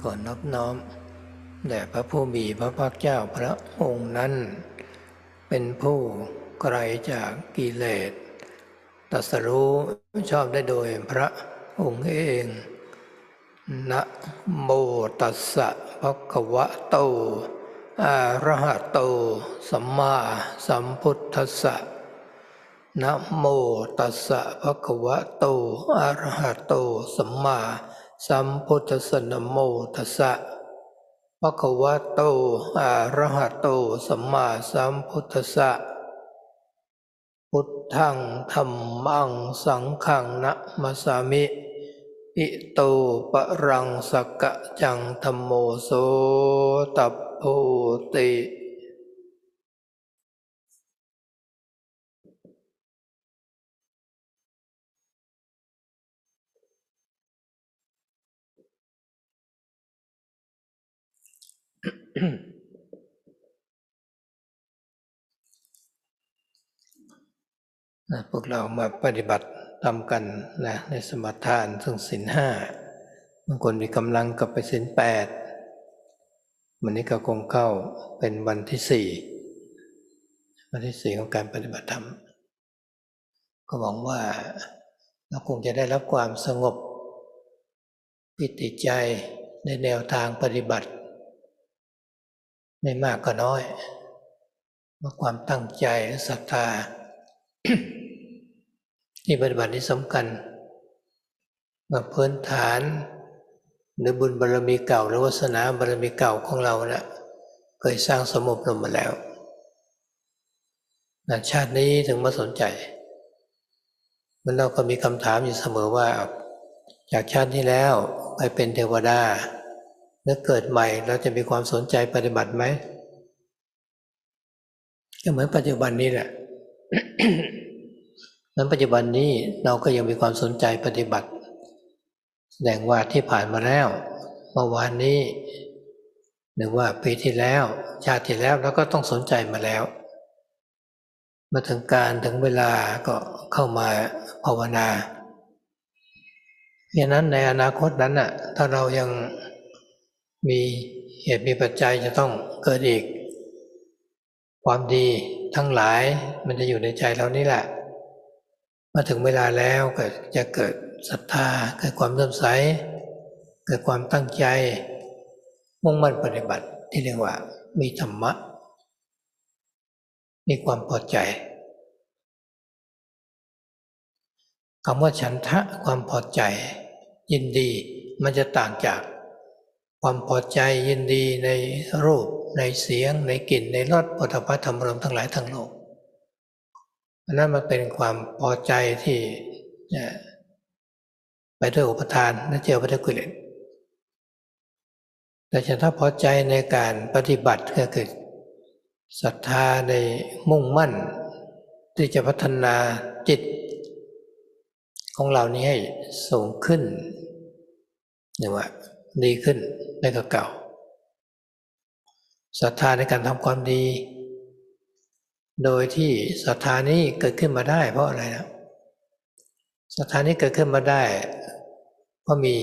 ขอนอบน้อมแด่พระผู้มีพระภาคเจ้าพระองค์นั้นเป็นผู้ไกลจากกิเลสตรัสรู้ชอบได้โดยพระองค์เองนะโมตัสสะภะคะวะโตอะระหะโตสัมมาสัมพุทธัสสะนะโมตัสสะภะคะวะโตอะระหะโตสัมมาสัมพุทธัสสะนะโมตัสสะภะคะวะโตอะระหะโตสัมมาสัมพุทธัสสะพุทธังธัมมังสังฆังนะมัสสามิอิโตปะรังสักกะจังธัมโมโสตัพโพติพวกเรามาปฏิบัติทำกันนะในสมถานซึ่งศีลห้าบางคนมีกำลังกลับไปศีลแปดวันนี้ก็คงเข้าเป็นวันที่สี่ของการปฏิบัติธรรมก็หวังว่าเราคงจะได้รับความสงบปิติใจในแนวทางปฏิบัติไม่มากก็น้อยเพราะความตั้งใจและศรัทธา ที่ปฏิบัตินี้สำคัญว่าพื้นฐานหรือบุญบารมีเก่าหรือวาสนาบารมีเก่าของเรานะเคยสร้างสมบลงมาแล้วชาตินี้ถึงมาสนใจมันเราก็มีคำถามอยู่เสมอว่าจากชาติที่แล้วไปเป็นเทวดาแล้วเกิดใหม่เราจะมีความสนใจปฏิบัติไหมก็เหมือนปัจจุบันนี้แหละ นั้นปัจจุบันนี้เราก็ยังมีความสนใจปฏิบัติแสดงว่าที่ผ่านมาแล้วเมื่อวานนี้หรือว่าปีที่แล้วชาติที่แล้วเราก็ต้องสนใจมาแล้วมาถึงการถึงเวลาก็เข้ามาภาวนาเพราะนั้นในอนาคตนั้นน่ะถ้าเรายังมีเหตุมีปัจจัยจะต้องเกิดอีกความดีทั้งหลายมันจะอยู่ในใจเรานี่แหละมาถึงเวลาแล้วก็จะเกิดศรัทธาเกิดความเลื่อมใสเกิดความตั้งใจมุ่งมั่นปฏิบัติที่เรียกว่ามีธรรมะมีความพอใจคำว่าฉันทะความพอใจยินดีมันจะต่างจากความพอใจยินดีในรูปในเสียงในกลิ่นในรสโผฏฐัพพะธรรมารมณ์ทั้งหลายทั้งโลกอันนั้นมันเป็นความพอใจที่ไปด้วยอุปทานและเจือไปด้วยกิเลสแต่ฉันทะพอใจในการปฏิบัติก็คือศรัทธาในมุ่งมั่นที่จะพัฒนาจิตของเรานี้ให้สูงขึ้นหรือว่าดีขึ้นในกว่าเก่าศรัทธาในการทำความดีโดยที่ศรัทธานี้เกิดขึ้นมาได้เพราะอะไรนะศรัทธานี้เกิดขึ้นมาได้เพราะมี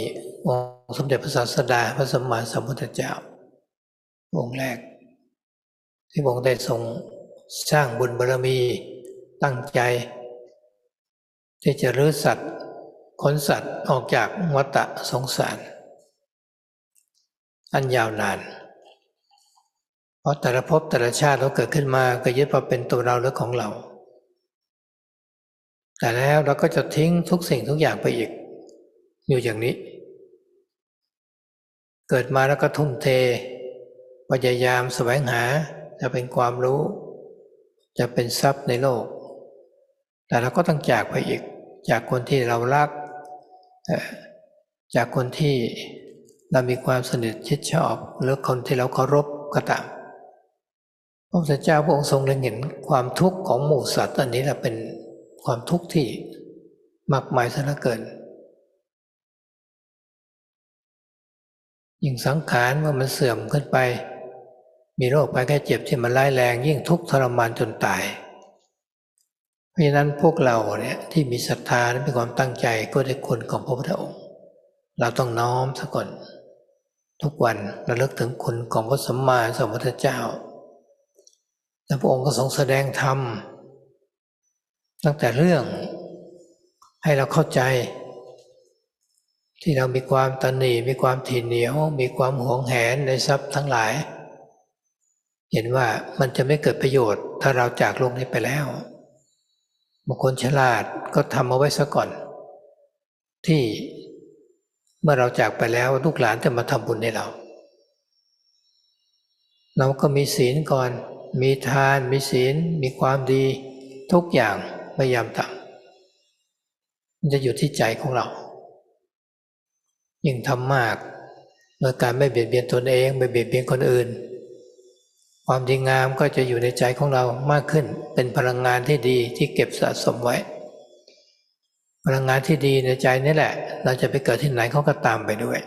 องค์สมเด็จพระศาสดาพระสัมมาสัมพุทธเจ้าองค์แรกที่พระองค์ได้ทรงสร้างบุญบารมีตั้งใจที่จะรื้อสัตว์ขนสัตว์ออกจากวัฏสงสารอันยาวนานเพราะแต่ละภพแต่ละชาติเราเกิดขึ้นมาก็ยึดว่าเป็นตัวเราหรือของเราแต่แล้วเราก็จะทิ้งทุกสิ่งทุกอย่างไปอีกอยู่อย่างนี้เกิดมาแล้วก็ทุ่มเทพยายามแสวงหาจะเป็นความรู้จะเป็นทรัพย์ในโลกแต่เราก็ต้องจากไปอีกจากคนที่เรารักจากคนที่เรามีความสนิทชิดชอบหรือคนที่เราเคารพก็ตามพระพุทธเจ้าพระองค์ทรงเล็งเห็นความทุกข์ของหมู่สัตว์อันนี้แหละเป็นความทุกข์ที่มากมายซะเหลือเกินยิ่งสังขารเมื่อมันเสื่อมขึ้นไปมีโรคภัยไข้เจ็บที่มันร้ายแรงยิ่งทุกข์ทรมานจนตายเพราะฉะนั้นพวกเราเนี่ยที่มีศรัทธาและมีความตั้งใจก็ได้คุณของพระพุทธองค์เราต้องน้อมซะก่อน ทุกวันระลึกถึงคุณของพระสัมมาสัมพุทธเจ้าและพระองค์ก็ทรงแสดงธรรมตั้งแต่เรื่องให้เราเข้าใจที่เรามีความตนีมีความถี่เหนียวมีความหวงแหนในทรัพย์ทั้งหลายเห็นว่ามันจะไม่เกิดประโยชน์ถ้าเราจากโลกนี้ไปแล้วบางคนฉลาดก็ทำเอาไว้ซะก่อนที่เมื่อเราจากไปแล้วลูกหลานจะมาทำบุญให้เราก็มีศีลก่อนมีทานมีศีลมีความดีทุกอย่างพยายามทำมันจะอยู่ที่ใจของเรายิ่งทำมากโดยการไม่เบียดเบียนตนเองไม่เบียดเบียนคนอื่นความดีงามก็จะอยู่ในใจของเรามากขึ้นเป็นพลังงานที่ดีที่เก็บสะสมไว้พลังงานที่ดีในใจนี่แหละเราจะไปเกิดที่ไหนเขาก็ตามไปด้วย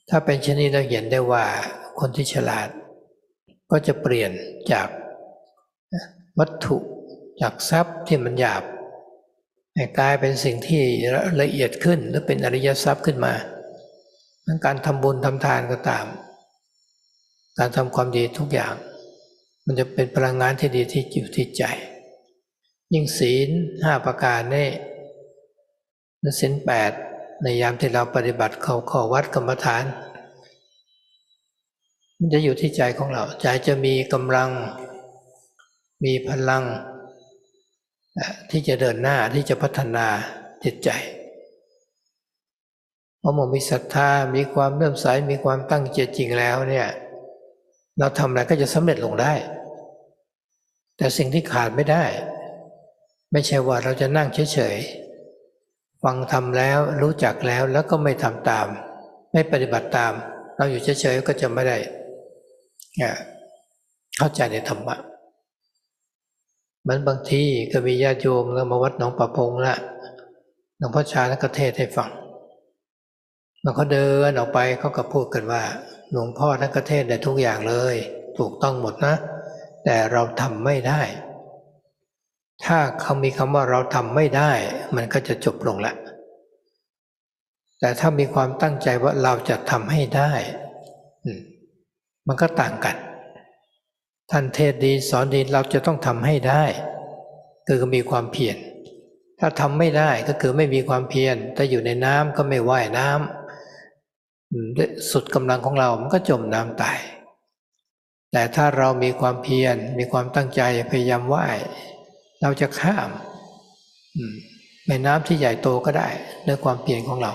ถ้าเป็นเช่นนี้เราเห็นได้ว่าคนที่ฉลาดก็จะเปลี่ยนจากวัตถุจากทรัพย์ที่มันหยาบให้กลายเป็นสิ่งที่ละเอียดขึ้นหรือเป็นอริยทรัพย์ขึ้นมาทั้งการทำบุญทำทานก็ตามการทำความดีทุกอย่างมันจะเป็นพลังงานที่ดีที่อยู่ที่ใจยิ่งศีล5ประการนี่และศีล8ในยามที่เราปฏิบัติเข้าวัดกรรมฐานมันจะอยู่ที่ใจของเราใจจะมีกำลังมีพลังที่จะเดินหน้าที่จะพัฒนาจิตใจเพราะมันมีศรัทธามีความเลื่อมใสมีความตั้งใจจริงแล้วเนี่ยเราทำอะไรก็จะสำเร็จลงได้แต่สิ่งที่ขาดไม่ได้ไม่ใช่ว่าเราจะนั่งเฉยๆฟังทำแล้วรู้จักแล้วก็ไม่ทำตามไม่ปฏิบัติตามเราอยู่เฉยๆก็จะไม่ได้เข้าใจในธรรมะมันบางทีก็มีญาติโยมมาวัดหนองประพงละหลวงพ่อชาท่านก็เทศให้ฟังแล้วเขาเดินออกไปเขาก็พูดกันว่าหลวงพ่อท่านก็เทศได้ทุกอย่างเลยถูกต้องหมดนะแต่เราทำไม่ได้ถ้าเขามีคำว่าเราทำไม่ได้มันก็จะจบลงละแต่ถ้ามีความตั้งใจว่าเราจะทำให้ได้มันก็ต่างกันท่านเทศดีสอนดีเราจะต้องทำให้ได้คือมีความเพียรถ้าทำไม่ได้ก็คือไม่มีความเพียรถ้าอยู่ในน้ำก็ไม่ว่ายน้ำสุดกำลังของเรามันก็จมน้ำตายแต่ถ้าเรามีความเพียรมีความตั้งใจพยายามว่ายเราจะข้ามแม่น้ำที่ใหญ่โตก็ได้ด้วยความเพียรของเรา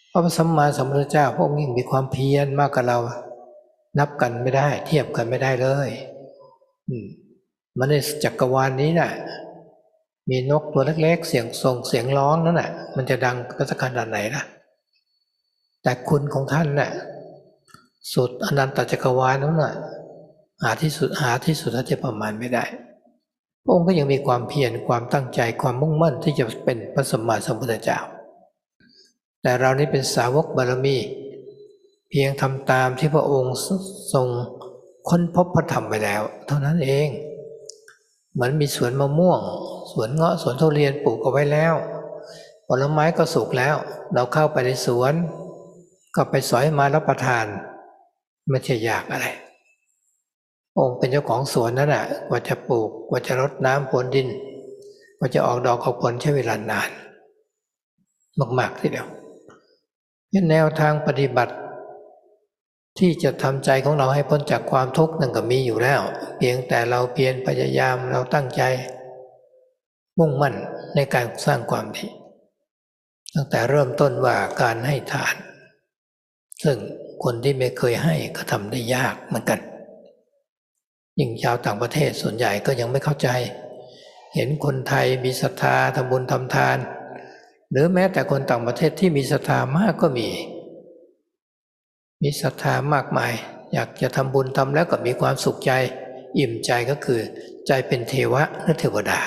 เพราะพระสัมมาสัมพุทธเจ้าพระองค์ยิ่งมีความเพียรมากกว่าเรานับกันไม่ได้เทียบกันไม่ได้เลยมันในจักรวาลนี้น่ะมีนกตัวเล็กๆเสียงส่งเสียงร้องนั่นน่ะมันจะดังกระสักขนาดไหนล่ะแต่คุณของท่านน่ะสุดอนันตจักรวาลนั้นน่ะหาที่สุดท่านจะประมาณไม่ได้พระองค์ก็ยังมีความเพียรความตั้งใจความมุ่งมั่นที่จะเป็นพระสัมมาสัมพุทธเจ้าแต่เรานี่เป็นสาวกบารมีเพียงทำตามที่พระองค์ทรงค้นพบพระธรรมไปแล้วเท่านั้นเองเหมือนมีสวนมะม่วงสวนเงาะสวนทุเรียนปลูกเอาไว้แล้วผลไม้ก็สุกแล้วเราเข้าไปในสวนก็ไปสอยมารับประทานไม่ใช่ยากอะไรองค์เป็นเจ้าของสวนนั่นแหละกว่าจะปลูกกว่าจะรดน้ำพรวนดินกว่าจะออกดอกออกผลใช้เวลานานมากๆทีเดียวแนวทางปฏิบัติที่จะทำใจของเราให้พ้นจากความทุกข์นั่นก็มีอยู่แล้วเพียงแต่เราเพียรพยายามเราตั้งใจมุ่งมั่นในการสร้างความดีตั้งแต่เริ่มต้นว่าการให้ทานซึ่งคนที่ไม่เคยให้ก็ทำได้ยากเหมือนกันยิ่งชาวต่างประเทศส่วนใหญ่ก็ยังไม่เข้าใจเห็นคนไทยมีศรัทธาทำบุญทำทานหรือแม้แต่คนต่างประเทศที่มีศรัทธามากก็มีศรัทธามากมายอยากจะทำบุญทำแล้วก็มีความสุขใจอิ่มใจก็คือใจเป็นเทวะหรือเทวดา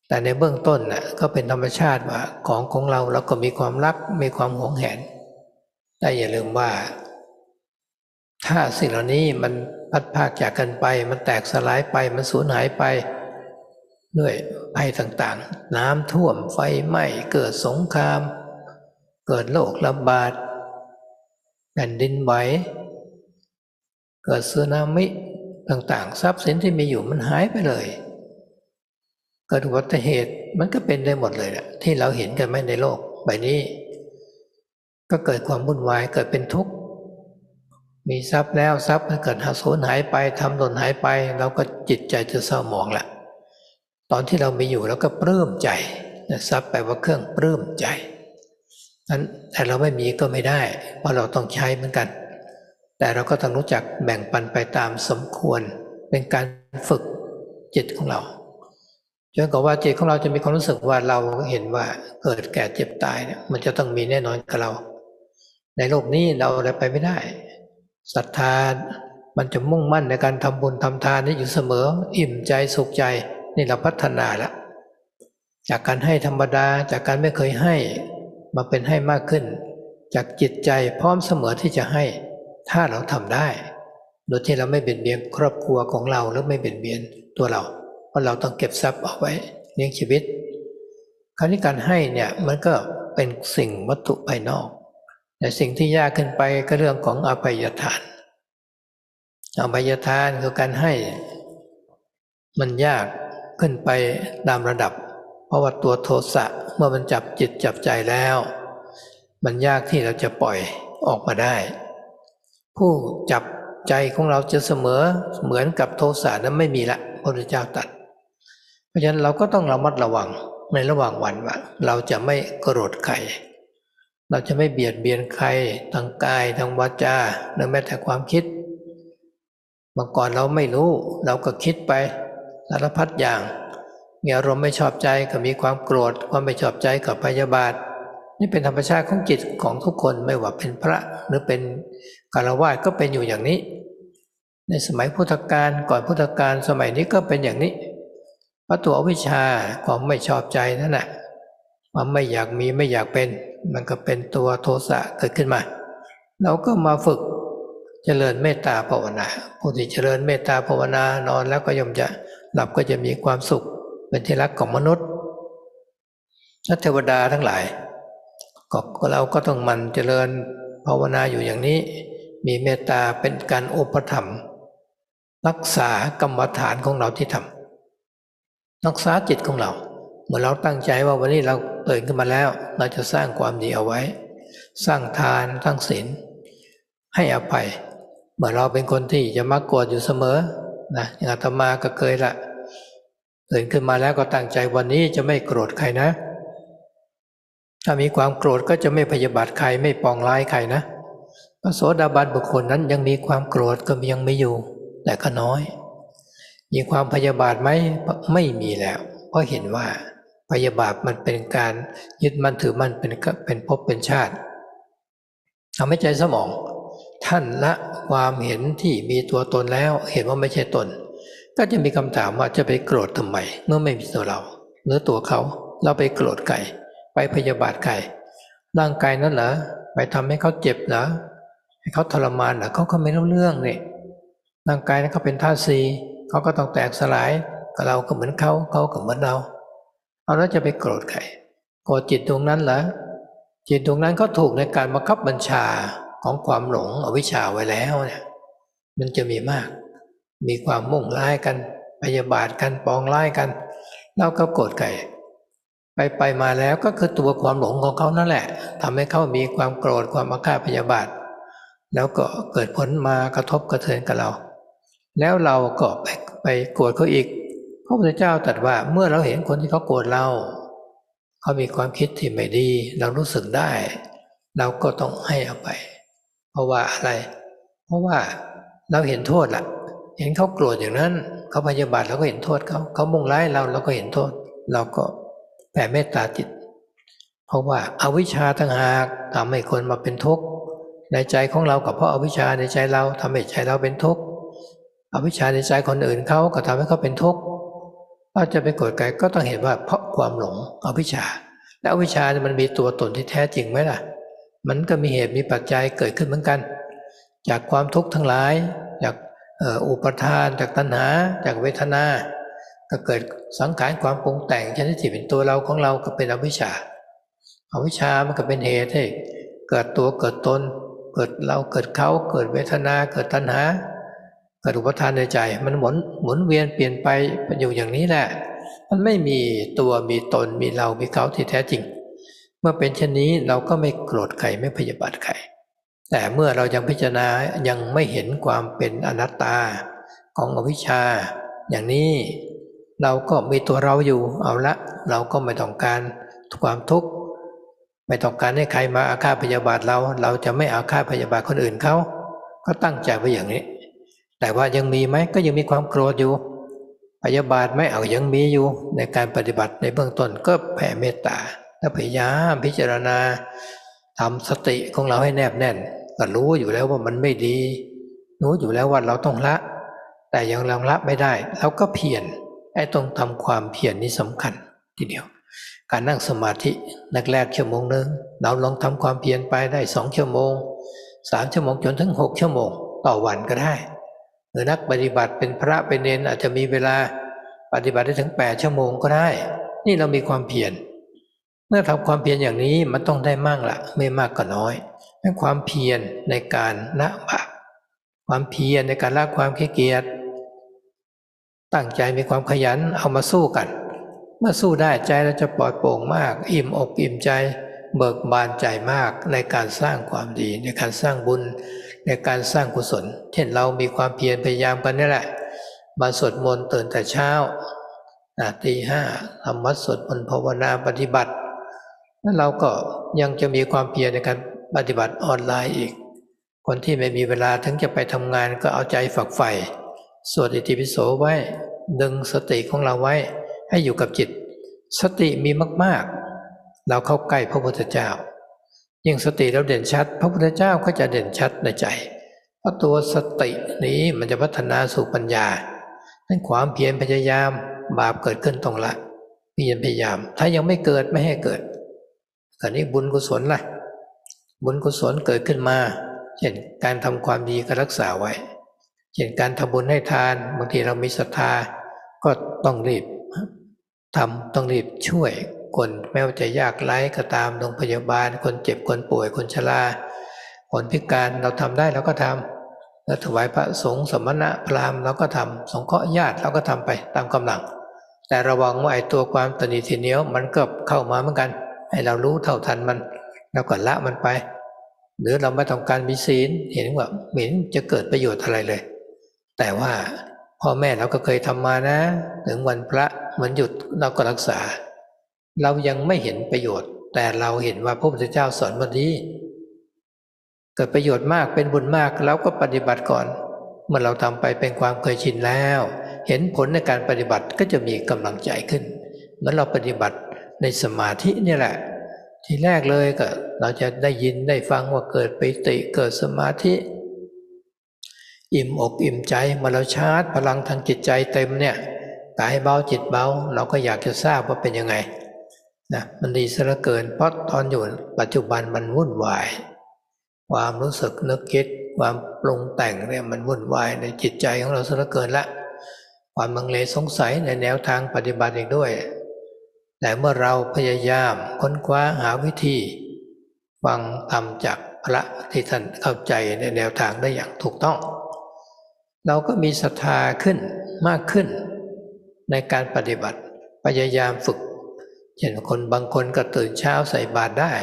แต่ในเบื้องต้นน่ะก็เป็นธรรมชาติว่าของเราก็มีความรักมีความหวงแหนแต่อย่าลืมว่าถ้าสิ่งเหล่านี้มันพัดพรากจากกันไปมันแตกสลายไปมันสูญหายไปด้วยภัยต่างๆน้ำท่วมไฟไหม้เกิดสงครามเกิดโรคระบาด แผ่นดินไหวเกิดสึนามิต่างๆทรัพย์สินที่มีอยู่มันหายไปเลยเกิดอุบัติเหตุมันก็เป็นได้หมดเลยแหละที่เราเห็นกันไหมในโลกใบนี้ก็เกิดความวุ่นวายเกิดเป็นทุกข์มีทรัพย์แล้วทรัพย์มันเกิดสูญหายไปทำหล่นหายไปเราก็จิตใจจะเศร้าหมองแหละตอนที่เรามีอยู่เราก็ปลื้มใจทรัพย์แปลว่าเครื่องปลื้มใจนั้นแต่เราไม่มีก็ไม่ได้เพราะเราต้องใช้เหมือนกันแต่เราก็ต้องรู้จักแบ่งปันไปตามสมควรเป็นการฝึกจิตของเราจนกว่าจิตของเราจะมีความรู้สึกว่าเราเห็นว่าเกิดแก่เจ็บตายเนี่ยมันจะต้องมีแน่นอนกับเราในโลกนี้เราอะไรไปไม่ได้ศรัทธามันจะมุ่งมั่นในการทำบุญทำทานนี่อยู่เสมออิ่มใจสุขใจนี่เราพัฒนาแล้วจากการให้ธรรมดาจากการไม่เคยให้มาเป็นให้มากขึ้นจากจิตใจพร้อมเสมอที่จะให้ถ้าเราทำได้โดยที่เราไม่เบียดเบียนครอบครัวของเราหรือไม่เบียดเบียนตัวเราเพราะเราต้องเก็บทรัพย์เอาไว้เลี้ยงชีวิตคราวนี้การให้เนี่ยมันก็เป็นสิ่งวัตถุภายนอกแต่สิ่งที่ยากขึ้นไปก็เรื่องของอภัยทานอภัยทานคือการให้มันยากขึ้นไปตามระดับเพราะว่าตัวโทสะเมื่อมันจับจิตจับใจแล้วมันยากที่เราจะปล่อยออกมาได้ผู้จับใจของเราจะเสมอเหมือนกับโทสะนั้นไม่มีละพระพุทธเจ้าตรัสเพราะฉะนั้นเราก็ต้องระมัดระวังในระหว่างวันว่าเราจะไม่โกรธใครเราจะไม่เบียดเบียนใครทางกายทางวาจาหรือแม้แต่ความคิดเมื่อก่อนเราไม่รู้เราก็คิดไปสารพัดอย่างมีอารมณ์ไม่ชอบใจก็มีความโกรธความไม่ชอบใจกับพยาบาทนี่เป็นธรรมชาติของจิตของทุกคนไม่ว่าเป็นพระหรือเป็นฆราวาสก็เป็นอยู่อย่างนี้ในสมัยพุทธกาลก่อนพุทธกาลสมัยนี้ก็เป็นอย่างนี้เพราะตัวอวิชชาความไม่ชอบใจนั่นแหละความไม่อยากมีไม่อยากเป็นมันก็เป็นตัวโทสะเกิดขึ้นมาเราก็มาฝึกเจริญเมตตาภาวนาผู้ที่เจริญเมตตาภาวนานอนแล้วก็ย่อมจะหลับก็จะมีความสุขเป็นที่รักของมนุษย์และเทวดาทั้งหลายก็เราก็ต้องมันเจริญภาวนาอยู่อย่างนี้มีเมตตาเป็นการอุปถัมภ์รักษากรรมฐานของเราที่ทำรักษาจิตของเราเมื่อเราตั้งใจว่าวันนี้เราตื่นขึ้นมาแล้วเราจะสร้างความดีเอาไว้สร้างทานสร้างศีลให้อภัยเมื่อเราเป็นคนที่จะมักโกรธอยู่เสมอนะอย่างอาตมาก็เคยละตื่นขึ้นมาแล้วก็ตั้งใจวันนี้จะไม่โกรธใครนะถ้ามีความโกรธก็จะไม่พยาบาทใครไม่ปองร้ายใครนะพระโสดาบันบุคคลนั้นยังมีความโกรธก็ยังไม่อยู่แต่ก็น้อยมีความพยาบาทไหมไม่มีแล้วเพราะเห็นว่าพยาบาทมันเป็นการยึดมั่นถือมั่นเป็นภพเป็นชาติทำให้ใจสมองท่านละความเห็นที่มีตัวตนแล้วเห็นว่าไม่ใช่ตนก็จะมีคำถามว่าจะไปโกรธทำไมเมื่อไม่มีตัวเราหรือตัวเขาเราไปโกรธใครไปพยาบาทใครร่างกายนั้นเหรอไปทำให้เขาเจ็บเหรอให้เขาทรมานเหรอเขาก็ไม่รู้เรื่องนี่ร่างกายนั้นเขาเป็นธาตุสี่เขาก็ต้องแตกสลายกับเราก็เหมือนเขาก็เหมือนเราเอาแล้วจะไปโกรธใครโกรธจิตดวงนั้นเหรอจิตดวงนั้นก็ถูกในการบังคับบัญชาของความหลงอวิชชาไว้แล้วเนี่ยมันจะมีมากมีความมุ่งร้ายกันพยาบาทกันปองร้ายกันเราก็โกรธใครไปมาแล้วก็คือตัวความหลงของเขานั่นแหละทำให้เขามีความโกรธความอาฆาตพยาบาทแล้วก็เกิดผลมากระทบกระเทือนกับเราแล้วเราก็ไปโกรธเขาอีกพระพุทธเจ้าตรัสว่าเมื่อเราเห็นคนที่เขาโกรธเราเขามีความคิดที่ไม่ดีเรารู้สึกได้เราก็ต้องให้อภัยเพราะว่าอะไรเพราะว่าเราเห็นโทษละเห็นเขาโกรธอย่างนั้นเขาพยาบาทเราก็เห็นโทษเขามุ่งร้ายเราก็เห็นโทษเราก็แผ่เมตตาจิตเพราะว่าอาวิชชาต่างหากทำให้คนมาเป็นทุกข์ในใจของเรากับเพราะอวิชชาในใจเราทำให้ใจเราเป็นทุกข์อวิชชาในใจคนอื่นเขาก็ทำให้เขาเป็นทุกข์เราจะไปโกรธใครก็ต้องเห็นว่าเพราะความหลงอวิชชาและอวิชชามันมีตัวตนที่แท้จริงไหมล่ะมันก็มีเหตุมีปัจจัยเกิดขึ้นเหมือนกันจากความทุกข์ทั้งหลายจากอุปทานจากตัณหาจากเวทนาก็เกิดสังขารความปรุงแต่งชนิดที่เป็นตัวเราของเราก็เป็นอวิชชาอวิชชามันก็เป็นเหตุให้เกิดตัวเกิดตน เกิดเราเกิดเขาเกิดเวทนาเกิดตัณหาเกิดอุปทานในใจมันหมุนเวียนเปลี่ยนไปอยู่อย่างนี้แหละมันไม่มีตัวมีตนมีเรามีเขาที่แท้จริงเมื่อเป็นเช่นนี้เราก็ไม่โกรธใครไม่พยาบาทใครแต่เมื่อเรายังพิจารณายังไม่เห็นความเป็นอนัตตาของอวิชชาอย่างนี้เราก็มีตัวเราอยู่เอาละเราก็ไม่ต้องการความทุกข์ไม่ต้องการให้ใครมาอาฆาตพยาบาทเราจะไม่อาฆาตพยาบาทคนอื่นเขาก็ตั้งใจไว้อย่างนี้แต่ว่ายังมีไหมก็ยังมีความโกรธอยู่พยาบาทไม่เอายังมีอยู่ในการปฏิบัติในเบื้องต้นก็แผ่เมตตาและพยายามพิจารณาทำสติของเราให้แนบแน่นก็รู้อยู่แล้วว่ามันไม่ดีรู้อยู่แล้วว่าเราต้องละแต่ยังละไม่ได้เราก็เพียรไอ้ต้องทำความเพียรนี้สำคัญทีเดียวการนั่งสมาธิแรกๆชั่วโมงนึงเราลองทำความเพียรไปได้2 ชั่วโมง3 ชั่วโมงจนถึง6 ชั่วโมงต่อวันก็ได้หรือนักปฏิบัติเป็นพระเป็นเณรอาจจะมีเวลาปฏิบัติได้ถึง8 ชั่วโมงก็ได้นี่เรามีความเพียรเมื่อทำความเพียรอย่างนี้มันต้องได้มากละไม่มากก็น้อยเป็นความเพียรในการละบาปความเพียรในการละความขี้เกียจตั้งใจมีความขยันเอามาสู้กันเมื่อสู้ได้ใจเราจะปลอดโปร่งมากอิ่มอกอิ่มใจเบิกบานใจมากในการสร้างความดีในการสร้างบุญในการสร้างกุศลเช่นเรามีความเพียรพยายามกันนี่แหละมาสวดมนต์ตื่นแต่เช้าตี 5ทำวัดสวดมนต์ภาวนาปฏิบัติแล้วเราก็ยังจะมีความเพียรในการปฏิบัติออนไลน์อีกคนที่ไม่มีเวลาถึงจะไปทำงานก็เอาใจฝักใฝ่สวดอิติปิโสไว้ดึงสติของเราไว้ให้อยู่กับจิตสติมีมากๆเราเข้าใกล้พระพุทธเจ้ายิ่งสติเราเด่นชัดพระพุทธเจ้าก็จะเด่นชัดในใจเพราะตัวสตินี้มันจะพัฒนาสู่ปัญญาให้ความเพียรพยายามบาปเกิดขึ้นต้องละเพียรพยายามถ้ายังไม่เกิดไม่ให้เกิดคราวนี้บุญกุศลล่ะบุญกุศลเกิดขึ้นมาเช่นการทำความดีก็รักษาไว้เช่นการทำบุญให้ทานบางทีเรามีศรัทธาก็ต้องรีบทำต้องรีบช่วยคนแม้ว่าจะยากไร้ก็ตามโรงพยาบาลคนเจ็บคนป่วยคนชราคนพิการเราทำได้เราก็ทำแล้วถวายพระสงฆ์สมณะพราหมณ์เราก็ทำสงเคราะห์ญาติเราก็ทำไปตามกำลังแต่ระวังว่าไอ้ตัวความตนีทีเหนียวมันก็เข้ามาเหมือนกันให้เรารู้เท่าทันมันแล้วก็ละมันไปหรือเราไม่ต้องการมีศีลเห็นว่าไม่เห็นจะเกิดประโยชน์อะไรเลยแต่ว่าพ่อแม่เราก็เคยทำมานะถึงวันพระวันหยุดเราก็รักษาเรายังไม่เห็นประโยชน์แต่เราเห็นว่าพระพุทธเจ้าสอนวันนี้เกิดประโยชน์มากเป็นบุญมากเราก็ปฏิบัติก่อนเมื่อเราทำไปเป็นความเคยชินแล้วเห็นผลในการปฏิบัติก็จะมีกำลังใจขึ้นเหมือนเราปฏิบัติในสมาธินี่แหละทีแรกเลยก็เราจะได้ยินได้ฟังว่าเกิดปิติเกิดสมาธิอิ่มอกอิ่มใจเมื่อเราชาร์จพลังทางจิตใจเต็มเนี่ยกายเบาจิตเบาเราก็อยากจะทราบว่าเป็นยังไงนะมันดีซะเหลือเกินเพราะตอนอยู่ปัจจุบันมันวุ่นวายความรู้สึกนึกคิดความปรุงแต่งเนี่ยมันวุ่นวายในจิตใจของเราซะเหลือเกินละความลังเลสงสัยในแนวทางปฏิบัติอีกด้วยแต่เมื่อเราพยายามค้นคว้าหาวิธีฟังธรรมจากพระที่ท่านเข้าใจในแนวทางได้อย่างถูกต้องเราก็มีศรัทธาขึ้นมากขึ้นในการปฏิบัติพยายามฝึกเช่นคนบางคนก็ตื่นเช้าใส่บาตรได้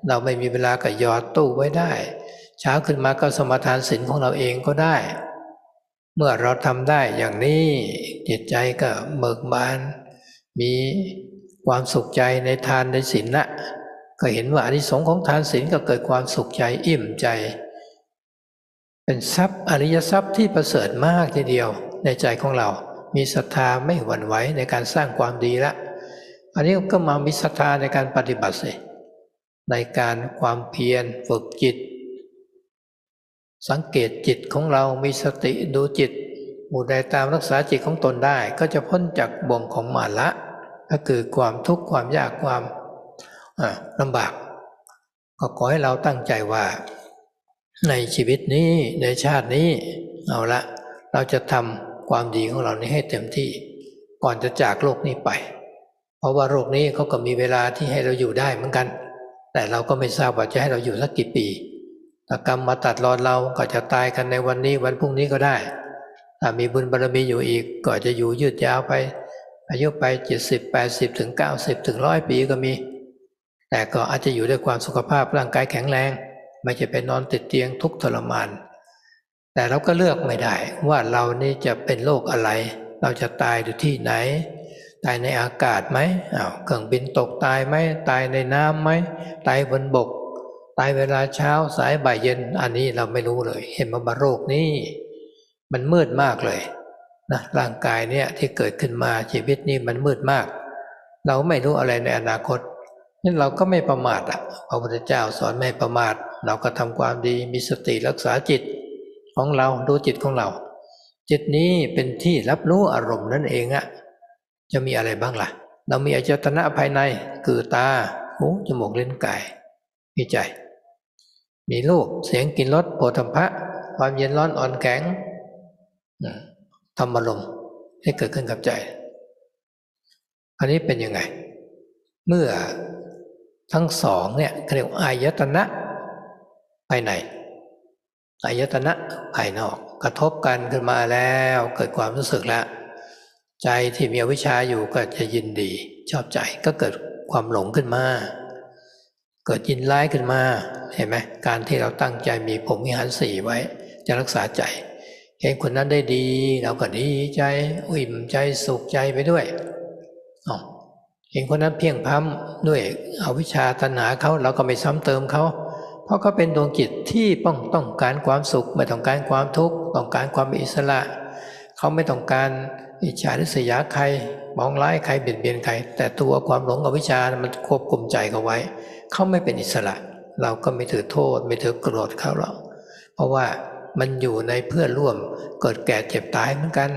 เราไม่มีเวลาก็หยอดตู้ไว้ได้เช้าขึ้นมาก็สมาทานศีลของเราเองก็ได้เมื่อเราทำได้อย่างนี้จิตใจก็เบิกบานมีความสุขใจในทานในศีลนะก็เห็นว่าอานิสงส์ของทานศีลก็เกิดความสุขใจอิ่มใจเป็นทรัพย์อริยทรัพย์ที่ประเสริฐมากทีเดียวในใจของเรามีศรัทธาไม่หวั่นไหวในการสร้างความดีละอันนี้ก็มามีศรัทธาในการปฏิบัติสิในการความเพียรฝึกจิตสังเกตจิตของเรามีสติดูจิตผู้ใดตามรักษาจิตของตนได้ก็จะพ้นจากบ่วงของมาละก็คือความทุกข์ความยากความลำบากก็ขอให้เราตั้งใจว่าในชีวิตนี้ในชาตินี้เอาละเราจะทำความดีของเรานี้ให้เต็มที่ก่อนจะจากโลกนี้ไปเพราะว่าโลกนี้เขาก็มีเวลาที่ให้เราอยู่ได้เหมือนกันแต่เราก็ไม่ทราบว่าจะให้เราอยู่สักกี่ปี ถ้ากรรมมาตัดรอนเราก็จะตายกันในวันนี้วันพรุ่งนี้ก็ได้ถ้ามีบุญบารมีอยู่อีกก็จะอยู่ยืดยาวไปอายุไป70 80ถึง90ถึง100ปีก็มีแต่ก็อาจจะอยู่ด้วยความสุขภาพร่างกายแข็งแรงไม่ใช่ไปนอนติดเตียงทุกข์ทรมานแต่เราก็เลือกไม่ได้ว่าเรานี่จะเป็นโรคอะไรเราจะตายอยู่ที่ไหนตายในอากาศไหมเครื่องบินตกตายไหมตายในน้ำไหมตายบนบกตายเวลาเช้าสายบ่ายเย็นอันนี้เราไม่รู้เลยเห็นว่าโรคนี้มันมืดมากเลยนะร่างกายเนี่ยที่เกิดขึ้นมาชีวิตนี้มันมืดมากเราไม่รู้อะไรในอนาคตนั้นเราก็ไม่ประมาทพระพุทธเจ้าสอนไม่ประมาทเราก็ทำความดีมีสติรักษาจิตของเราดูจิตของเราจิตนี้เป็นที่รับรู้อารมณ์นั่นเองจะมีอะไรบ้างล่ะเรามีอายตนะภายในคือตาหูจมูกลิ้นกายมีใจมีรูปเสียงกลิ่นรสโผฏฐัพพะความเย็นร้อนอ่อนแข็งธรรมารมณ์ที่เกิดขึ้นกับใจอันนี้เป็นยังไงเมื่อทั้งสองเนี่ยเรียกว่าอายตนะภายในอายตนะภายนอกกระทบกันขึ้นมาแล้วเกิดความรู้สึกแล้วใจที่มีอวิชชาอยู่ก็จะยินดีชอบใจก็เกิดความหลงขึ้นมาเกิดยินร้ายขึ้นมาเห็นไหมการที่เราตั้งใจมีพรหมวิหารสี่ไว้จะรักษาใจเห็นคนนั้นได้ดีเราก็ดีใจอิ่มใจสุขใจไปด้วยเห็นคนนั้นเพียงพร้ำด้วยอวิชชาตัณหาเขาเราก็ไม่ซ้ำเติมเขาเพราะเขาเป็นดวงจิตที่ต้องการความสุขไม่ต้องการความทุกข์ต้องการความอิสระเขาไม่ต้องการอิจฉาริษยาใครมองร้ายใครเบียดเบียนใครแต่ตัวความหลงอวิชชามันควบคุมใจเขาไว้เขาไม่เป็นอิสระเราก็ไม่ถือโทษไม่ถือโกรธเขาหรอกเพราะว่ามันอยู่ในเพื่อนร่วมเกิดแก่เจ็บตายเหมือนกัน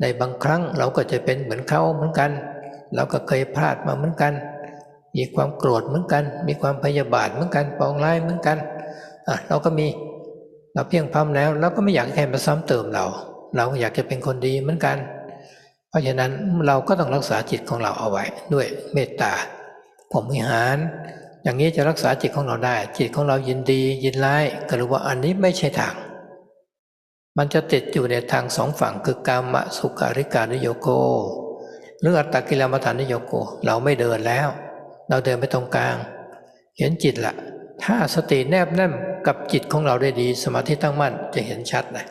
ในบางครั้งเราก็จะเป็นเหมือนเขาเหมือนกันเราก็เคยพลาดมาเหมือนกันมีความโกรธเหมือนกันมีความพยาบาทเหมือนกันปองร้ายเหมือนกันเราก็มีเราเพียงพร้ำแล้วเราก็ไม่อยากให้ใครมาซ้ำเติมเราอยากจะเป็นคนดีเหมือนกันเพราะฉะนั้นเราก็ต้องรักษาจิตของเราเอาไว้ด้วยเมตตาพรหมวิหารอย่างนี้จะรักษาจิตของเราได้จิตของเรายินดียินร้ายก็รู้ว่าอันนี้ไม่ใช่ทางมันจะติดอยู่ในทางสองฝั่งคือกามสุขาริการิโยโกหรืออัตตกิลมัฏฐานิโยโกเราไม่เดินแล้วเราเดินไปตรงกลางเห็นจิตละถ้าสติแนบแน่นกับจิตของเราได้ดีสมาธิตั้งมั่นจะเห็นชัดเลย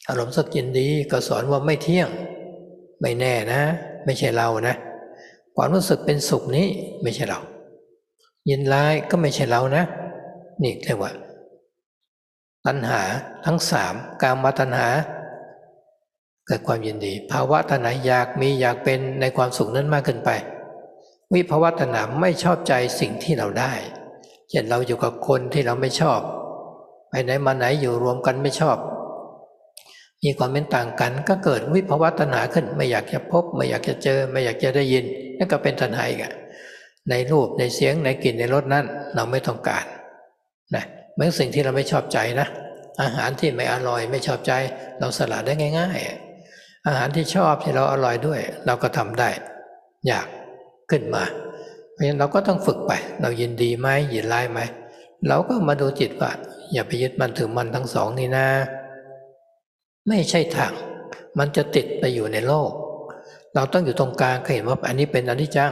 อารมณ์สึกยินดีก็สอนว่าไม่เที่ยงไม่แน่นะไม่ใช่เรานะความรู้สึกเป็นสุขนี้ไม่ใช่เรายินร้ายก็ไม่ใช่เรานะนี่เรียกว่าตัณหาทั้งสามกามตัณหาเกิดความยินดีภาวะตัณหาอยากมีอยากเป็นในความสุขนั้นมากเกินไปวิภวตัณหาไม่ชอบใจสิ่งที่เราได้เช่นเราอยู่กับคนที่เราไม่ชอบไปไหนมาไหนอยู่รวมกันไม่ชอบมีความเป็นต่างกันก็เกิดวิภวตัณหาขึ้นไม่อยากจะพบไม่อยากจะเจอไม่อยากจะได้ยินนั่นก็เป็นตัณหาอีกในรูปในเสียงในกลิ่นในรสนั้นเราไม่ต้องการนะเหมือนสิ่งที่เราไม่ชอบใจนะอาหารที่ไม่อร่อยไม่ชอบใจเราสละได้ง่ายๆอาหารที่ชอบที่เราอร่อยด้วยเราก็ทำได้อยากขึ้นมาเพราะฉะนั้นเราก็ต้องฝึกไปเรายินดีไหมยินร้ายไหมเราก็มาดูจิตว่าอย่าไปยึดมันถือมันทั้งสองนี่นะไม่ใช่ทางมันจะติดไปอยู่ในโลกเราต้องอยู่ตรงกลางเห็นว่าอันนี้เป็นอนิจจัง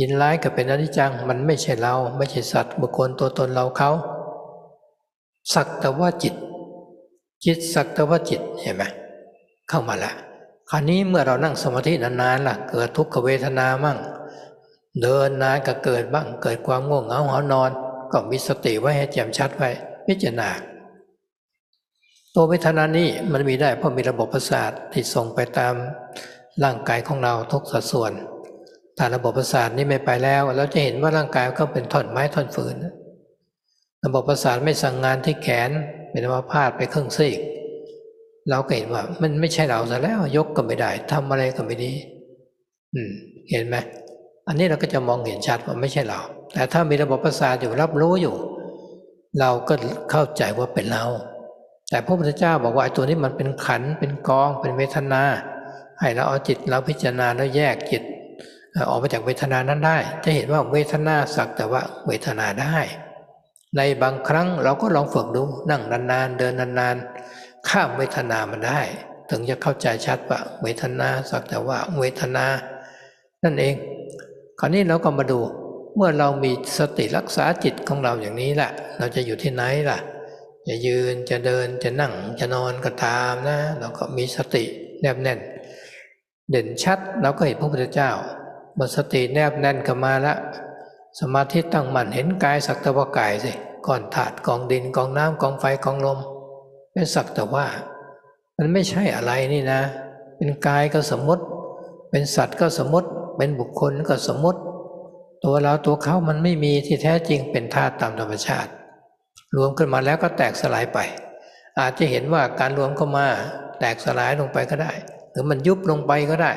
ยินร้ายกับเป็นอนิจจังมันไม่ใช่เราไม่ใช่สัตว์บุคคลตัวตนเราเขาสักแต่ว่าจิตสักแต่ว่าจิตเห็นไหมเข้ามาแล้วคราวนี้เมื่อเรานั่งสมาธินานๆล่ะเกิดทุกขเวทนามั่งเดินนานก็เกิดบ้างเกิดความง่วงเหงาหอนอนก็มีสติไว้ให้แจ่มชัดไว้พิจารณาตัวเวทนานี้มันมีได้เพราะมีระบบประสาทที่ส่งไปตามร่างกายของเราทุกสัดส่วนถ้าระบบประสาทนี้ไม่ไปแล้วเราจะเห็นว่าร่างกายก็เป็นท่อนไม้ท่อนฟืนระบบประสาทไม่สั่งงานที่แขนเป็นอัมพาตไปครึ่งซีกเราก็เห็นว่ามันไม่ใช่เราซะแล้วยกก็ไม่ได้ทำอะไรก็ไม่ดีเห็นไหมอันนี้เราก็จะมองเห็นชัดว่าไม่ใช่เราแต่ถ้ามีระบบประสาทอยู่รับรู้อยู่เราก็เข้าใจว่าเป็นเราแต่พระพุทธเจ้าบอกว่าไอ้ตัวนี้มันเป็นขันธ์เป็นกองเป็นเวทนาให้เราเอาจิตเราพิจารณาแล้วแยกจิตออกมาจากเวทนานั้นได้จะเห็นว่าเวทนาสักแต่ว่าเวทนาได้ ในบางครั้งเราก็ลองฝึกดูนั่งนานๆเดินนานๆข้ามเวทนามันได้ถึงจะเข้าใจชัดว่าเวทนาสักแต่ว่าเวทนานั่นเองคราวนี้เราก็มาดูเมื่อเรามีสติรักษาจิตของเราอย่างนี้แหละเราจะอยู่ที่ไหนล่ะจะยืนจะเดินจะนั่งจะนอนก็ตามนะเราก็มีสติแนบแน่นเด่นชัดเราก็เห็นพระพุทธเจ้าเมื่อสติแนบแน่นเข้ามาแล้วสมาธิตั้งมั่นเห็นกายสักแต่ว่ากายสิก้อนธาตุกองดินกองน้ำกองไฟกองลมเป็นสักแต่ว่ามันไม่ใช่อะไรนี่นะเป็นกายก็สมมติเป็นสัตว์ก็สมมติเป็นบุคคลก็สมมติตัวเราตัวเขามันไม่มีที่แท้จริงเป็นธาตุตามธรรมชาติรวมขึ้นมาแล้วก็แตกสลายไปอาจจะเห็นว่าการรวมเข้ามาแตกสลายลงไปก็ได้หรือมันยุบลงไปก็ได้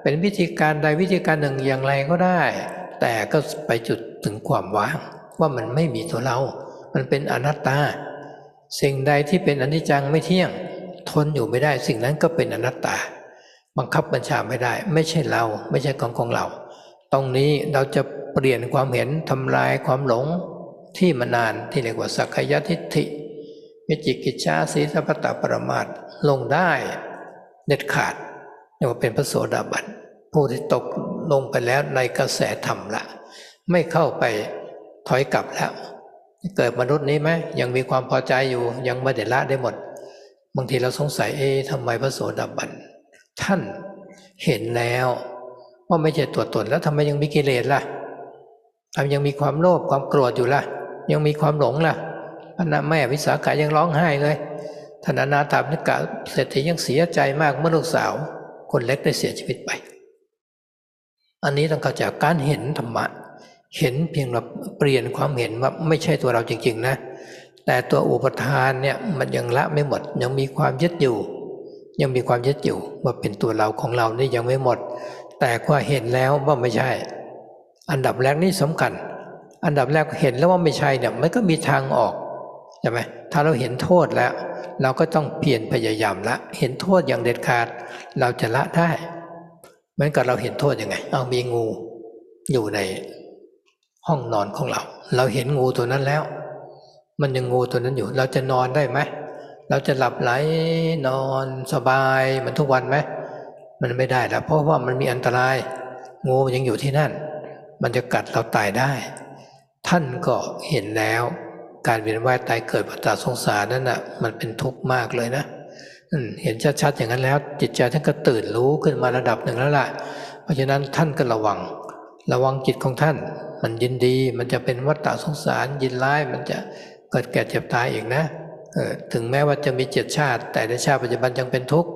เป็นวิธีการใดวิธีการหนึ่งอย่างไรก็ได้แต่ก็ไปจุดถึงความว่างว่ามันไม่มีตัวเรามันเป็นอนัตตาสิ่งใดที่เป็นอนิจจังไม่เที่ยงทนอยู่ไม่ได้สิ่งนั้นก็เป็นอนัตตาบังคับบัญชาไม่ได้ไม่ใช่เราไม่ใช่ของเราตรงนี้เราจะเปลี่ยนความเห็นทำลายความหลงที่มานานที่เรียกว่าสักกายทิฏฐิวิจิกิจฉาสีสัพพตปรมาทลงได้เด็ดขาดเรียกว่าเป็นพระโสดาบันผู้ที่ตกลงไปแล้วในกระแสธรรมละไม่เข้าไปถอยกลับแล้วเกิดมนุษย์นี้ไหมยังมีความพอใจอยู่ยังไม่ได้ละได้หมดบางทีเราสงสัยทำไมพระโสดาบันท่านเห็นแล้วว่าไม่ใช่ตัวตนแล้วทำไมยังมีกิเลสล่ะทำไมยังมีความโลภความโกรธอยู่ล่ะยังมีความหลงล่ะพระแม่วิสาขายังร้องไห้เลยท่านอนาถาบิณกะเศรษฐียังเสียใจมากเมื่อลูกสาวคนเล็กได้เสียชีวิตไปอันนี้ต้องเข้าใจการเห็นธรรมะเห็นเพียงเราเปลี่ยนความเห็นว่าไม่ใช่ตัวเราจริงๆนะแต่ตัวอุปทานเนี่ยมันยังละไม่หมดยังมีความยึดอยู่ยังมีความยึดอยู่ว่าเป็นตัวเราของเรานี่ยังไม่หมดแต่ว่าเห็นแล้วว่าไม่ใช่อันดับแรกนี่สำคัญอันดับแรกเห็นแล้วว่าไม่ใช่เนี่ยมันก็มีทางออกใช่ไหมถ้าเราเห็นโทษแล้วเราก็ต้องเพียรพยายามละเห็นโทษอย่างเด็ดขาดเราจะละได้เหมือนกับเราเห็นโทษยังไงมีงูอยู่ในห้องนอนของเราเห็นงูตัวนั้นแล้วมันยังงูตัวนั้นอยู่เราจะนอนได้ไหมเราจะหลับไหลนอนสบายมันทุกวันไหมมันไม่ได้แล้วเพราะว่ามันมีอันตรายงูมันยังอยู่ที่นั่นมันจะกัดเราตายได้ท่านก็เห็นแล้วการเวียนว่ายตายเกิดวัฏสงสารนั่นน่ะมันเป็นทุกข์มากเลยนะเห็นชัดๆอย่างนั้นแล้วจิตใจท่านก็ตื่นรู้ขึ้นมาระดับหนึ่งแล้วล่ะเพราะฉะนั้นท่านก็ระวังจิตของท่านมันยินดีมันจะเป็นวัฏสงสารยินร้ายมันจะเกิดแก่เจ็บตายอีกนะถึงแม้ว่าจะมี7 ชาติแต่ในชาติปัจจุบันยังเป็นทุกข์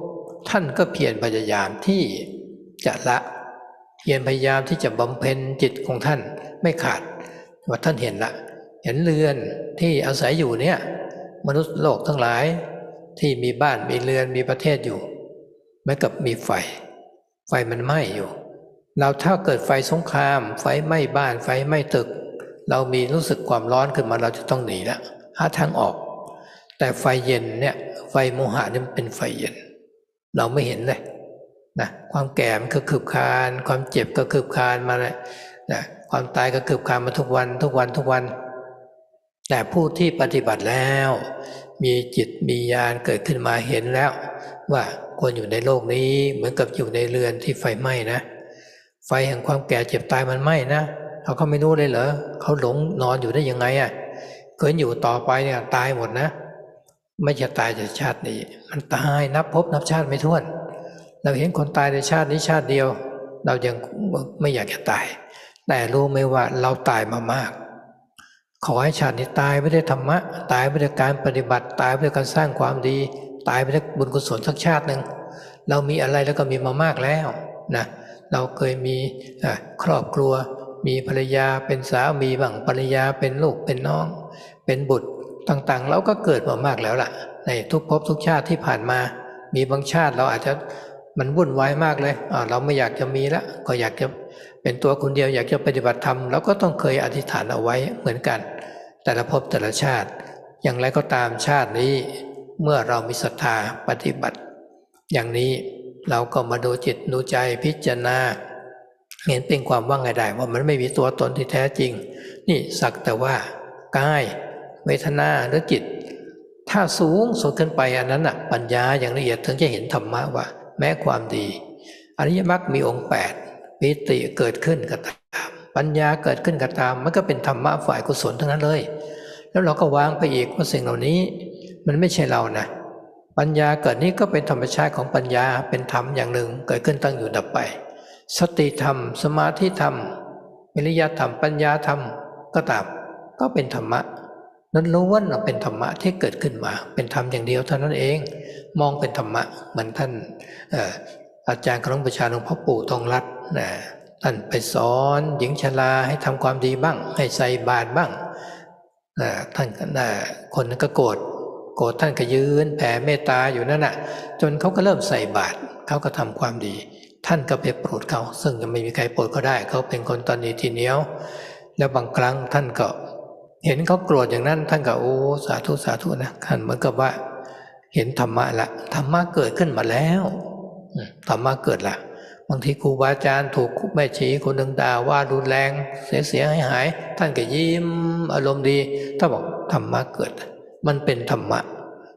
ท่านก็เพียรพยายามที่จะละเพียรพยายามที่จะบำเพ็ญจิตของท่านไม่ขาดว่าท่านเห็นละเห็นเรือนที่อาศัยอยู่เนี่ยมนุษย์โลกทั้งหลายที่มีบ้านมีเรือนมีประเทศอยู่เหมือนกับมีไฟมันไหม้อยู่เราถ้าเกิดไฟสงครามไฟไหม้บ้านไฟไหม้ตึกเรามีรู้สึกความร้อนขึ้นมาเราจะต้องหนีละหาทางออกแต่ไฟเย็นเนี่ยไฟโมหะเนี่ยมันเป็นไฟเย็นเราไม่เห็นเลยนะความแก่มันก็คืบคลานความเจ็บก็คืบคลานมาเลยนะความตายก็คืบคลานมาทุกวันแต่ผู้ที่ปฏิบัติแล้วมีจิตมีญาณเกิดขึ้นมาเห็นแล้วว่าคนอยู่ในโลกนี้เหมือนกับอยู่ในเรือนที่ไฟไหม้นะไฟแห่งความแก่เจ็บตายมันไหม้นะเขาก็ไม่รู้เลยเหรอเขาหลงนอนอยู่ได้ยังไงเกิดอยู่ต่อไปเนี่ยตายหมดนะไม่จะตายจากชาตินี้มันตายนับภพนับชาติไม่ถ้วนเราเห็นคนตายในชาตินี้ชาติเดียวเรายังไม่อยากจะตายแต่รู้ไหมว่าเราตายมามากขอให้ชาตินี้ตายไม่ได้ธรรมะตายไม่ได้การปฏิบัติตายไม่ได้การสร้างความดีตายไม่ได้บุญกุศลสักชาติหนึ่งเรามีอะไรแล้วก็มีมามากแล้วนะเราเคยมีครอบครัวมีภรรยาเป็นสามีบ้างภรรยาเป็นลูกเป็นน้องเป็นบุตรต่างๆเราก็เกิดมามากแล้วล่ะในทุกภพทุกชาติที่ผ่านมามีบางชาติเราอาจจะมันวุ่นวายมากเลยเราไม่อยากจะมีแล้วก็อยากจะเป็นตัวคนเดียวอยากจะปฏิบัติธรรมเราก็ต้องเคยอธิษฐานเอาไว้เหมือนกันแต่ละภพแต่ละชาติอย่างไรก็ตามชาตินี้เมื่อเรามีศรัทธาปฏิบัติอย่างนี้เราก็มาดูจิตดูใจพิจารณาเห็นเป็นความว่าไงได้ว่ามันไม่มีตัวตนที่แท้จริงนี่สักแต่ว่ากาย เวทนาหรือจิตถ้าสูงสุดขึ้นไปอันนั้นน่ะปัญญาอย่างละเอียดถึงจะเห็นธรรมะว่าแม้ความดีอริยมรรคมีองค์8ปิติเกิดขึ้นก็ตามปัญญาเกิดขึ้นก็ตามมันก็เป็นธรรมะฝ่ายกุศลทั้งนั้นเลยแล้วเราก็วางไปอีกว่าสิ่งเหล่านี้มันไม่ใช่เรานะปัญญาเกิดนี้ก็เป็นธรรมชาติของปัญญาเป็นธรรมอย่างหนึ่งเกิดขึ้นตั้งอยู่ดับไปสติธรรมสมาธิธรรมวิริยะธรรมปัญญาธรรมก็ตามก็เป็นธรรมะนั้นล้วนเป็นธรรมะที่เกิดขึ้นมาเป็นธรรมอย่างเดียวเท่านั้นเองมองเป็นธรรมะเหมือนท่านอาจารย์ของหลวงปู่ชาหลวงพ่อปู่ทองรัตน์ท่านไปสอนหญิงชราให้ทำความดีบ้างให้ใส่บาตรบ้างท่านคนนั้นก็โกรธท่านก็ยืนแผ่เมตตาอยู่นั่นน่ะจนเขาก็เริ่มใส่บาตรเขาก็ทำความดีท่านก็ไปโปรดเขาซึ่งยังไม่มีใครโปรดเขาได้เขาเป็นคนตนีทีเหนียวแล้วบางครั้งท่านก็เห็นเขาโกรธอย่างนั้นท่านก็โอ้สาธุสาธุนะท่านเหมือนกับว่าเห็นธรรมะละธรรมะเกิดขึ้นมาแล้วธรรมะเกิดละบางทีครูบาอาจารย์ถูกแม่ชีคนหนึ่งด่าว่ารุนแรงเสียหายท่านก็ยิ้มอารมณ์ดีถ้าบอกธรรมะเกิดมันเป็นธรรมะ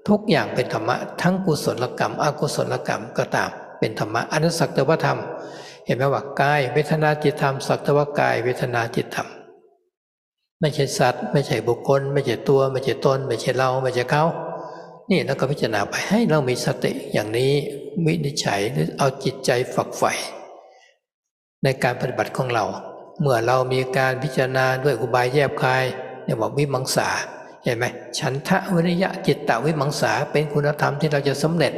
ทุกอย่างเป็นธรรมะทั้งกุศลกรรมอกุศลกรรมก็ตามเป็นธรรมะอนุสักตวธรรมเห็นไหมว่ากายเวทนาจิตธรรมสักตวกายเวทนาจิตธรรมไม่ใช่สัตว์ไม่ใช่บุคคลไม่ใช่ตัวไม่ใช่ตนไม่ใช่เราไม่ใช่เขานี่แล้วก็พิจารณาไปให้เรามีสติอย่างนี้วินิจฉัยหรือเอาจิตใจฝักใฝ่ในการปฏิบัติของเราเมื่อเรามีการพิจารณาด้วยอุบายแยบคายเรียกว่าวิมังสาเห็นไหมฉันทะวิริยะจิตตวิมังสาเป็นคุณธรรมที่เราจะสำเร็จ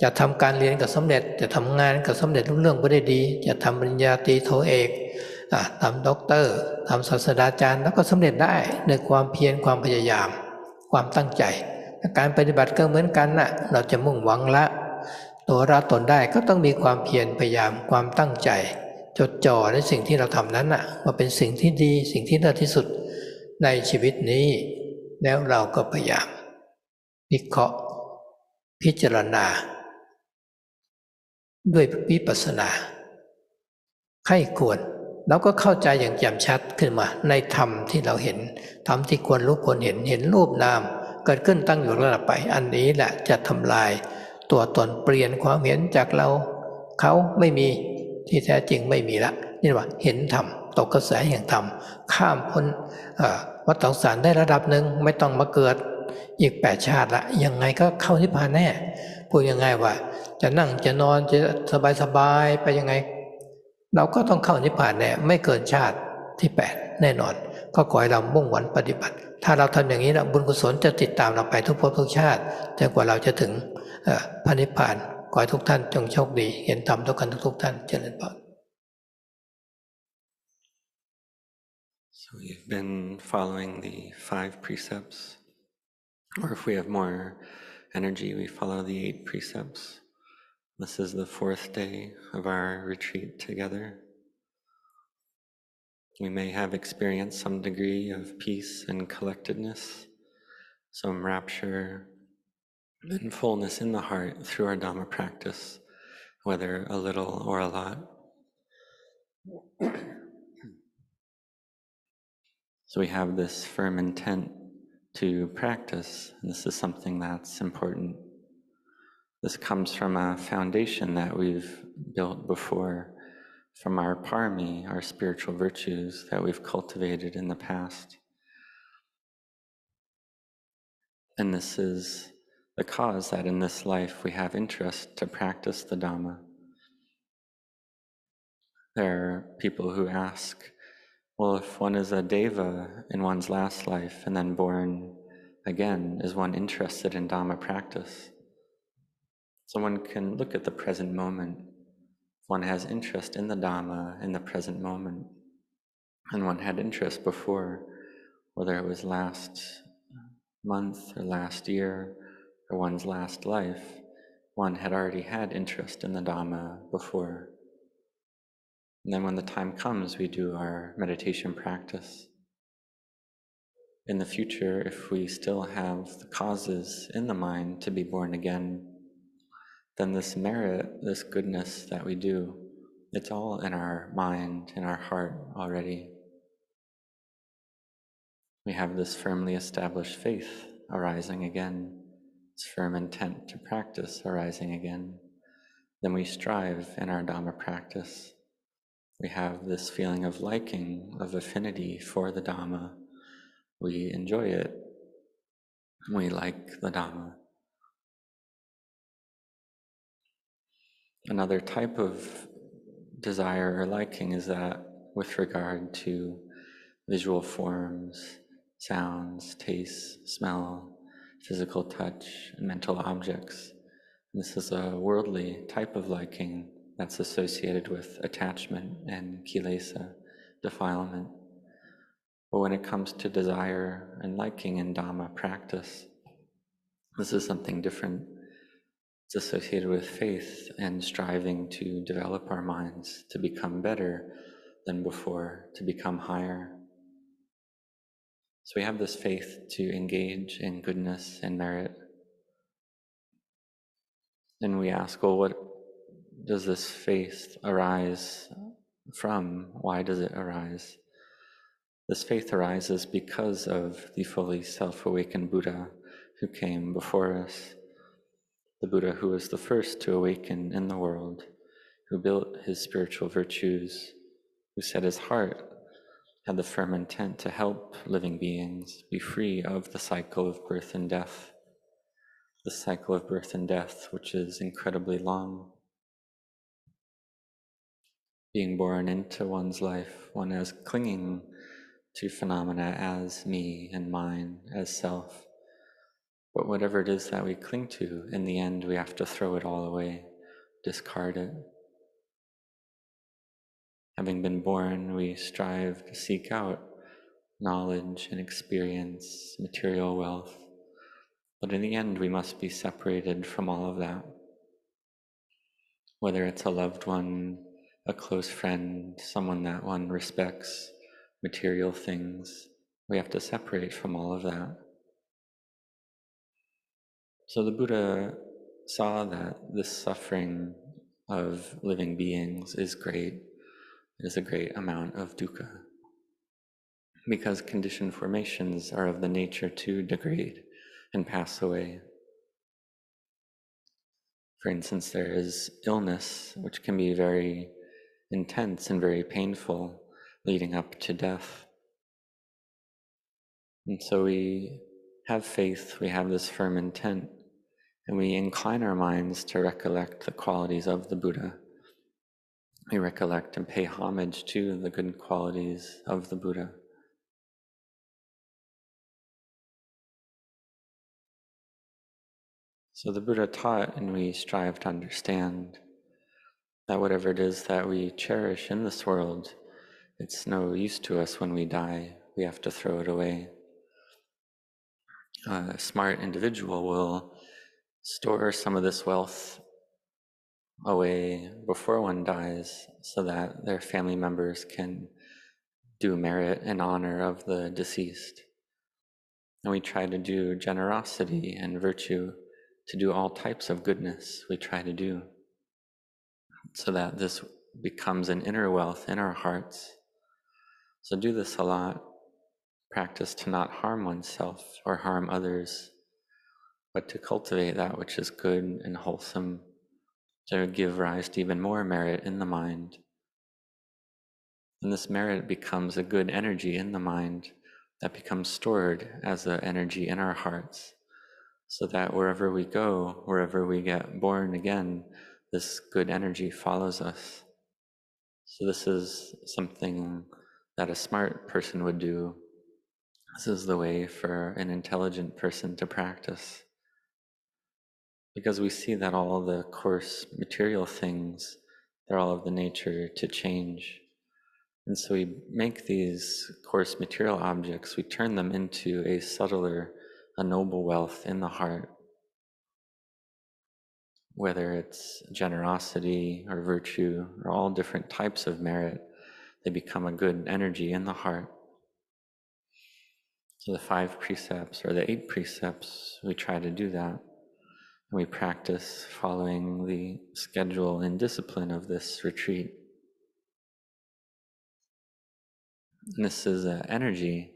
จะทำการเรียนก็สำเร็จจะทำงานก็สำเร็จรุ่งเรื่องไปได้ดีจะทำปริญญาตรีโทเอกทำด็อกเตอร์ทำศาสตราจารย์แล้วก็สำเร็จได้ในความเพียรความพยายามความตั้งใจการปฏิบัติก็เหมือนกันน่ะเราจะมุ่งหวังละตัวละตนได้ก็ต้องมีความเพียรพยายามความตั้งใจจดจ่อในสิ่งที่เราทำนั้นน่ะว่าเป็นสิ่งที่ดีสิ่งที่เลิศที่สุดในชีวิตนี้แล้วเราก็พยายามวิเคราะห์พิจารณาด้วยวิปัสสนาไข้ควรเราก็เข้าใจอย่างแจ่มชัดขึ้นมาในธรรมที่เราเห็นธรรมที่ควรรู้ควรเห็นรูปนามเกิดขึ้นตั้งอยู่ระดับไปอันนี้แหละจะทำลายตัวตนเปลี่ยนความเห็นจากเราเขาไม่มีที่แท้จริงไม่มีละนี่ว่าเห็นธรรมตกกระแสแห่งธรรมข้ามพ้นวัฏฏะสงสารได้ระดับหนึ่งไม่ต้องมาเกิดอีก8 ชาติละยังไงก็เข้านิพพานแน่พูดยังไงว่าจะนั่งจะนอนจะสบายไปยังไงเราก็ต้องเข้านิพพานแน่ไม่เกินชาติที่8แน่นอนก็ขอให้เรามุ่งหวังปฏิบัติถ้าเราทำอย่างนี้นะบุญกุศลจะติดตามเราไปทุกภพทุกชาติจนกว่าเราจะถึงพระนิพพานขอให้ทุกท่านจงโชคดีเห็นธรรมทุกกันทุกท่านเจริญพร So we've been following the 5 precepts, or if we have more energy, we follow the 8 precepts. This is the 4th day of our retreat together. We may have experienced some degree of peace and collectedness, some rapture and fullness in the heart through our Dhamma practice, whether a little or a lot. So we have this firm intent to practice, and this is something that's important. This comes from a foundation that we've built before, from our parami, our spiritual virtues that we've cultivated in the past. And this is the cause that in this life we have interest to practice the Dhamma. There are people who ask, well, if one is a deva in one's last life and then born again, is one interested in Dhamma practice? So one can look at the present moment. If one has interest in the Dhamma in the present moment, and one had interest before, whether it was last month or last year or one's last life, one had already had interest in the Dhamma before. And then when the time comes, we do our meditation practice. In the future, if we still have the causes in the mind to be born again, then this merit, this goodness that we do, it's all in our mind, in our heart already. we have this firmly established faith arising again, this firm intent to practice arising again. Then we strive in our Dhamma practice. We have this feeling of liking, of affinity for the Dhamma. We enjoy it. We like the Dhamma. Another type of desire or liking is that with regard to visual forms, sounds, tastes, smell, physical touch, and mental objects. This is a worldly type of liking that's associated with attachment and kilesa, defilement. But when it comes to desire and liking in Dhamma practice, this is something different. It's associated with faith and striving to develop our minds, to become better than before, to become higher. So we have this faith to engage in goodness and merit. And we ask, well, what does this faith arise from? Why does it arise? This faith arises because of the fully self-awakened Buddha who came before us, the Buddha who was the first to awaken in the world, who built his spiritual virtues, who set his heart, had the firm intent to help living beings be free of the cycle of birth and death, the cycle of birth and death, which is incredibly long. Being born into one's life, one is clinging to phenomena as me and mine, as self. But whatever it is that we cling to, in the end, we have to throw it all away, discard it. Having been born, we strive to seek out knowledge and experience, material wealth. But in the end, we must be separated from all of that. Whether it's a loved one, a close friend, someone that one respects, material things, we have to separate from all of that. So the Buddha saw that this suffering of living beings is great. It is a great amount of dukkha, because conditioned formations are of the nature to degrade and pass away. For instance, there is illness, which can be very intense and very painful, leading up to death. And so we have faith, we have this firm intent, and we incline our minds to recollect the qualities of the Buddha. We recollect and pay homage to the good qualities of the Buddha. So the Buddha taught, and we strive to understand, that whatever it is that we cherish in this world, it's no use to us when we die. We have to throw it away. A smart individual will store some of this wealth away before one dies so that their family members can do merit and honor of the deceased. And we try to do generosity and virtue, to do all types of goodness we try to do, so that this becomes an inner wealth in our hearts. So do this a lot. Practice to not harm oneself or harm others, but to cultivate that which is good and wholesome, to give rise to even more merit in the mind. And this merit becomes a good energy in the mind that becomes stored as an energy in our hearts, so that wherever we go, wherever we get born again, this good energy follows us. So this is something that a smart person would do. This is the way for an intelligent person to practice. Because we see that all the coarse material things, they're all of the nature to change. And so we make these coarse material objects, we turn them into a subtler, a noble wealth in the heart. Whether it's generosity or virtue or all different types of merit, they become a good energy in the heart. So the 5 precepts or the 8 precepts, we try to do that. And we practice following the schedule and discipline of this retreat. And this is an energy.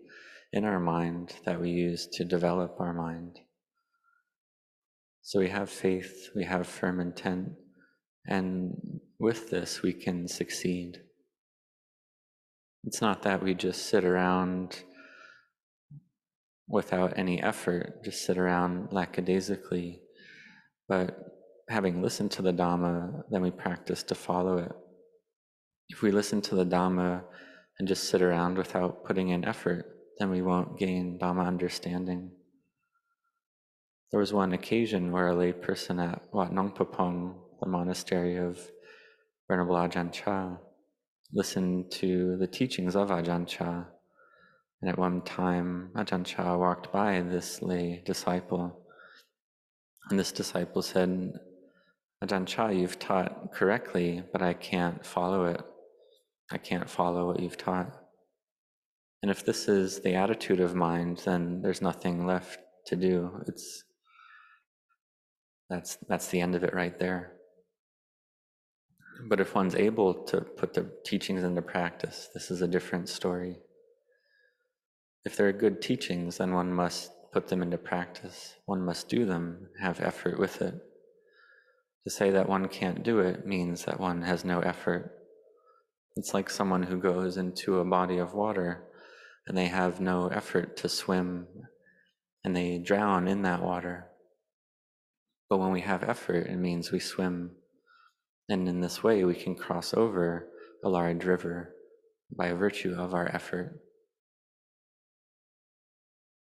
in our mind that we use to develop our mind. So we have faith, we have firm intent, and with this we can succeed. It's not that we just sit around without any effort, just sit around lackadaisically, but having listened to the Dhamma, then we practice to follow it. If we listen to the Dhamma and just sit around without putting in effort, then we won't gain Dhamma understanding. There was one occasion where a lay person at Wat Nong Papong, the monastery of Venerable Ajahn Chah, listened to the teachings of Ajahn Chah. And at one time, Ajahn Chah walked by this lay disciple. And this disciple said, Ajahn Chah, you've taught correctly, but I can't follow it. I can't follow what you've taught. And if this is the attitude of mind, then there's nothing left to do. That's the end of it right there. But if one's able to put the teachings into practice, this is a different story. If there are good teachings, then one must put them into practice. One must do them, have effort with it. To say that one can't do it means that one has no effort. It's like someone who goes into a body of water and they have no effort to swim and they drown in that water. But when we have effort, it means we swim. And in this way, we can cross over a large river by virtue of our effort.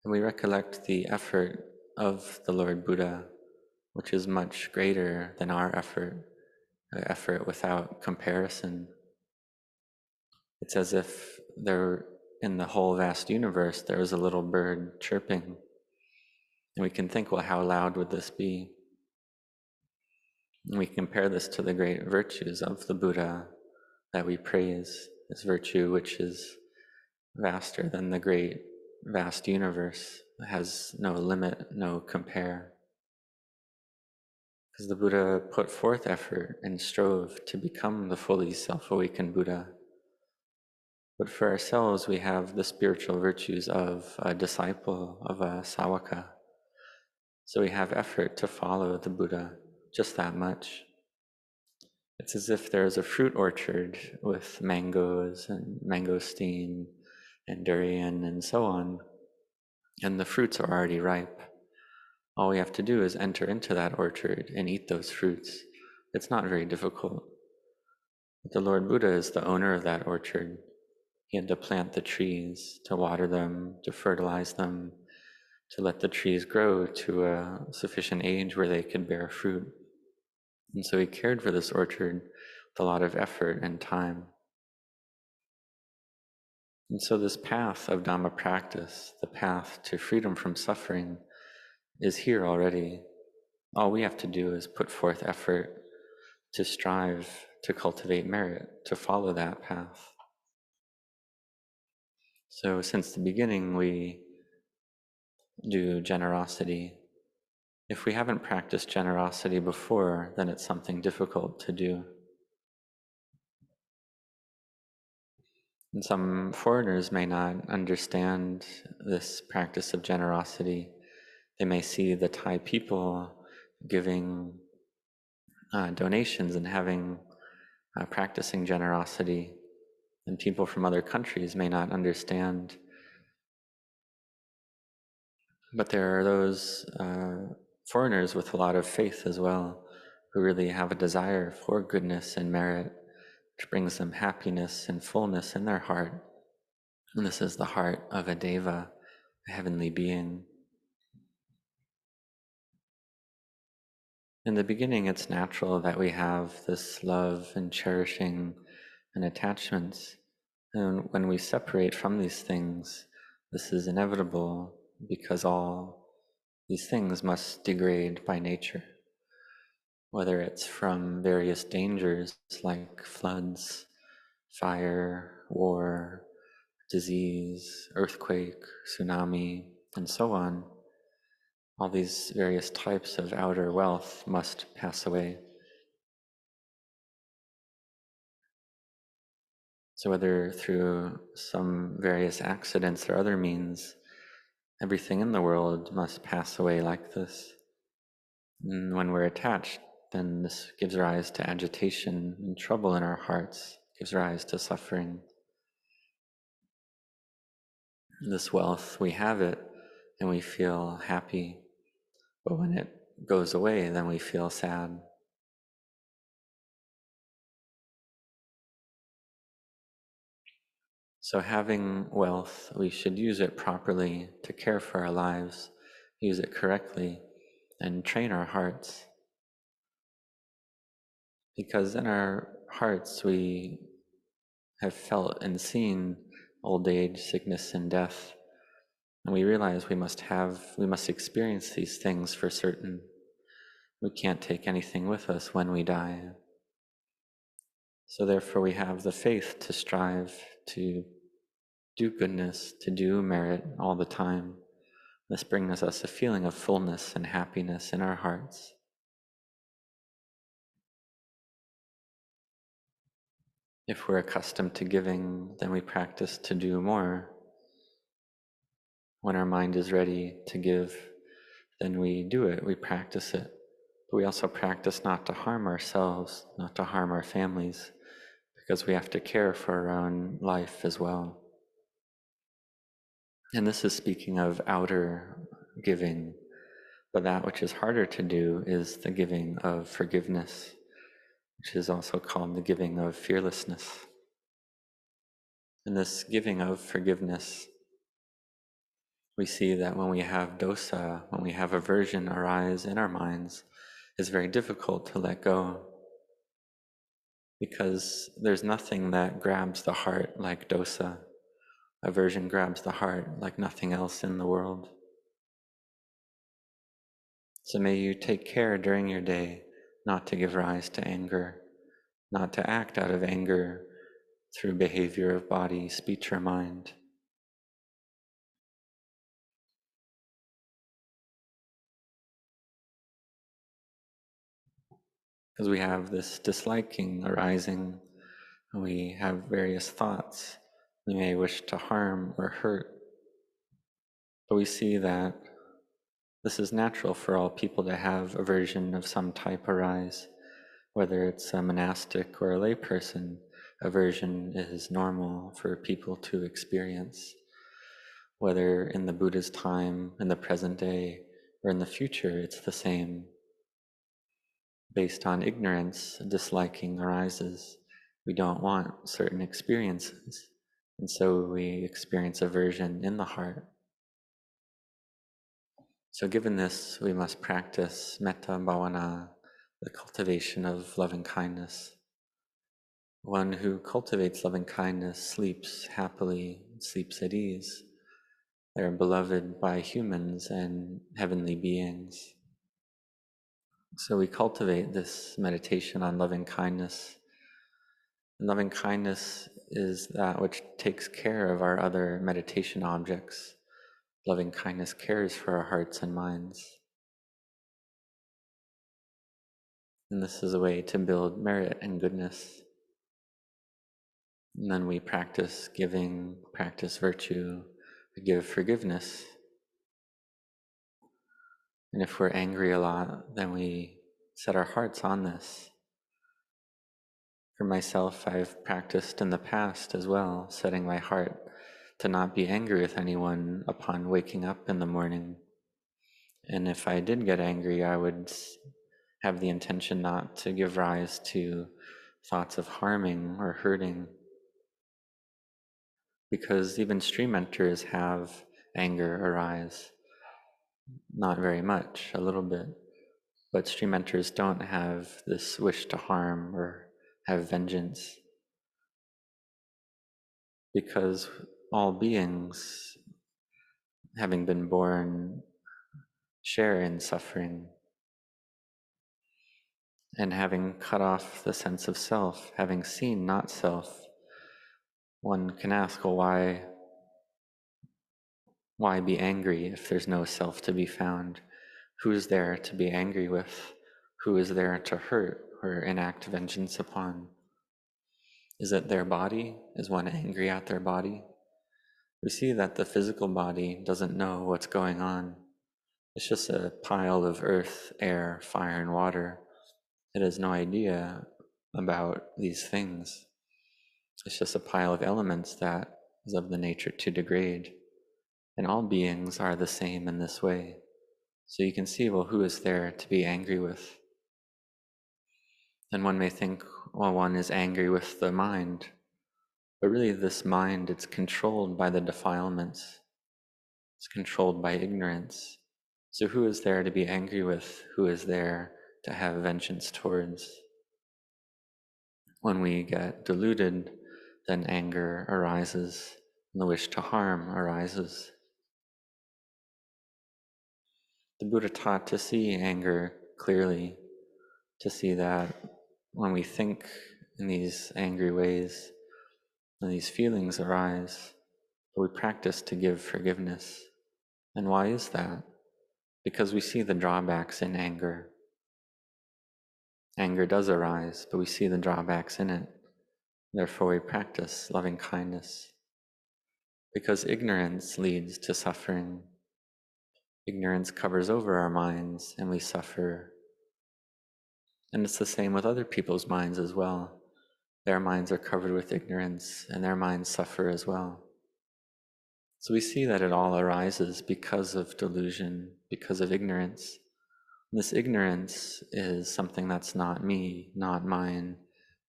And we recollect the effort of the Lord Buddha, which is much greater than our effort, an effort without comparison. It's as if there, in the whole vast universe, there was a little bird chirping. And we can think, well, how loud would this be? And we compare this to the great virtues of the Buddha that we praise, this virtue which is vaster than the great vast universe, has no limit, no compare. Because the Buddha put forth effort and strove to become the fully self-awakened Buddha. But for ourselves, we have the spiritual virtues of a disciple, of a sāvaka. So we have effort to follow the Buddha, just that much. It's as if there's a fruit orchard with mangoes and mangosteen and durian and so on, and the fruits are already ripe. All we have to do is enter into that orchard and eat those fruits. It's not very difficult. But the Lord Buddha is the owner of that orchard. He had to plant the trees, to water them, to fertilize them, to let the trees grow to a sufficient age where they could bear fruit. And so he cared for this orchard with a lot of effort and time. And so this path of Dhamma practice, the path to freedom from suffering, is here already. All we have to do is put forth effort to strive to cultivate merit, to follow that path. So since the beginning, we do generosity. If we haven't practiced generosity before, then it's something difficult to do. And some foreigners may not understand this practice of generosity. They may see the Thai people giving donations and having practicing generosity, and people from other countries may not understand. But there are those foreigners with a lot of faith as well, who really have a desire for goodness and merit, which brings them happiness and fullness in their heart. And this is the heart of a deva, a heavenly being. In the beginning, it's natural that we have this love and cherishing and attachments. And when we separate from these things, this is inevitable because all these things must degrade by nature. Whether it's from various dangers like floods, fire, war, disease, earthquake, tsunami, and so on, all these various types of outer wealth must pass away. So whether through some various accidents or other means, everything in the world must pass away like this. And when we're attached, then this gives rise to agitation and trouble in our hearts, gives rise to suffering. This wealth, we have it and we feel happy, but when it goes away, then we feel sad. So having wealth, we should use it properly to care for our lives, use it correctly, and train our hearts. Because in our hearts we have felt and seen old age, sickness, and death, and we realize we must experience these things for certain. We can't take anything with us when we die. So therefore we have the faith to strive to do goodness, to do merit all the time. This brings us a feeling of fullness and happiness in our hearts. If we're accustomed to giving, then we practice to do more. When our mind is ready to give, then we do it, we practice it. But we also practice not to harm ourselves, not to harm our families, because we have to care for our own life as well. And this is speaking of outer giving, but that which is harder to do is the giving of forgiveness, which is also called the giving of fearlessness. In this giving of forgiveness, we see that when we have dosa, when we have aversion arise in our minds, it's very difficult to let go, because there's nothing that grabs the heart like dosa. Aversion grabs the heart like nothing else in the world. So may you take care during your day not to give rise to anger, not to act out of anger through behavior of body, speech, or mind. Because we have this disliking arising, we have various thoughts. We may wish to harm or hurt, but we see that this is natural for all people to have aversion of some type arise. Whether it's a monastic or a lay person, aversion is normal for people to experience. Whether in the Buddha's time, in the present day, or in the future, it's the same. Based on ignorance, disliking arises. We don't want certain experiences, and so we experience aversion in the heart. So given this, we must practice metta bhavana, the cultivation of loving kindness. One who cultivates loving kindness sleeps happily, sleeps at ease. They are beloved by humans and heavenly beings. So we cultivate this meditation on loving kindness. And loving kindness is that which takes care of our other meditation objects. Loving kindness cares for our hearts and minds. And this is a way to build merit and goodness. And then we practice giving, practice virtue, we give forgiveness. And if we're angry a lot, then we set our hearts on this. For myself, I've practiced in the past as well, setting my heart to not be angry with anyone upon waking up in the morning. And if I did get angry, I would have the intention not to give rise to thoughts of harming or hurting. Because even stream enters have anger arise. Not very much, a little bit. But stream enters don't have this wish to harm or have vengeance. Because all beings, having been born, share in suffering. And having cut off the sense of self, having seen not self, one can ask, well, why be angry if there's no self to be found? Who's there to be angry with? Who is there to hurt or enact vengeance upon? Is it their body? Is one angry at their body? We see that the physical body doesn't know what's going on. It's just a pile of earth, air, fire, and water. It has no idea about these things. It's just a pile of elements that is of the nature to degrade. And all beings are the same in this way. So you can see, well, who is there to be angry with? And one may think, well, one is angry with the mind. But really, this mind, it's controlled by the defilements. It's controlled by ignorance. So who is there to be angry with? Who is there to have vengeance towards? When we get deluded, then anger arises, and the wish to harm arises. The Buddha taught to see anger clearly, to see that when we think in these angry ways, and these feelings arise, we practice to give forgiveness. And why is that? Because we see the drawbacks in anger. Anger does arise, but we see the drawbacks in it. Therefore, we practice loving kindness. Because ignorance leads to suffering. Ignorance covers over our minds, and we suffer. And it's the same with other people's minds as well. Their minds are covered with ignorance, and their minds suffer as well. So we see that it all arises because of delusion, because of ignorance. This ignorance is something that's not me, not mine,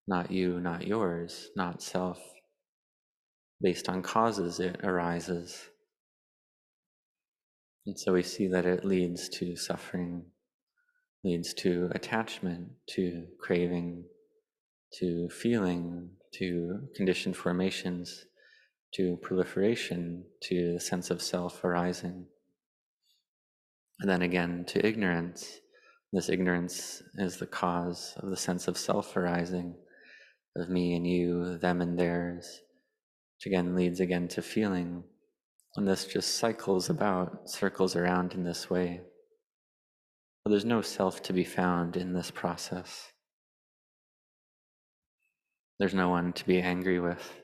not you, not yours, not self. Based on causes, it arises. And so we see that it leads to suffering, leads to attachment, to craving, to feeling, to conditioned formations, to proliferation, to the sense of self arising. And then again, to ignorance. This ignorance is the cause of the sense of self arising, of me and you, them and theirs, which again leads again to feeling. And this just cycles about, circles around in this way. But there's no self to be found in this process. There's no one to be angry with.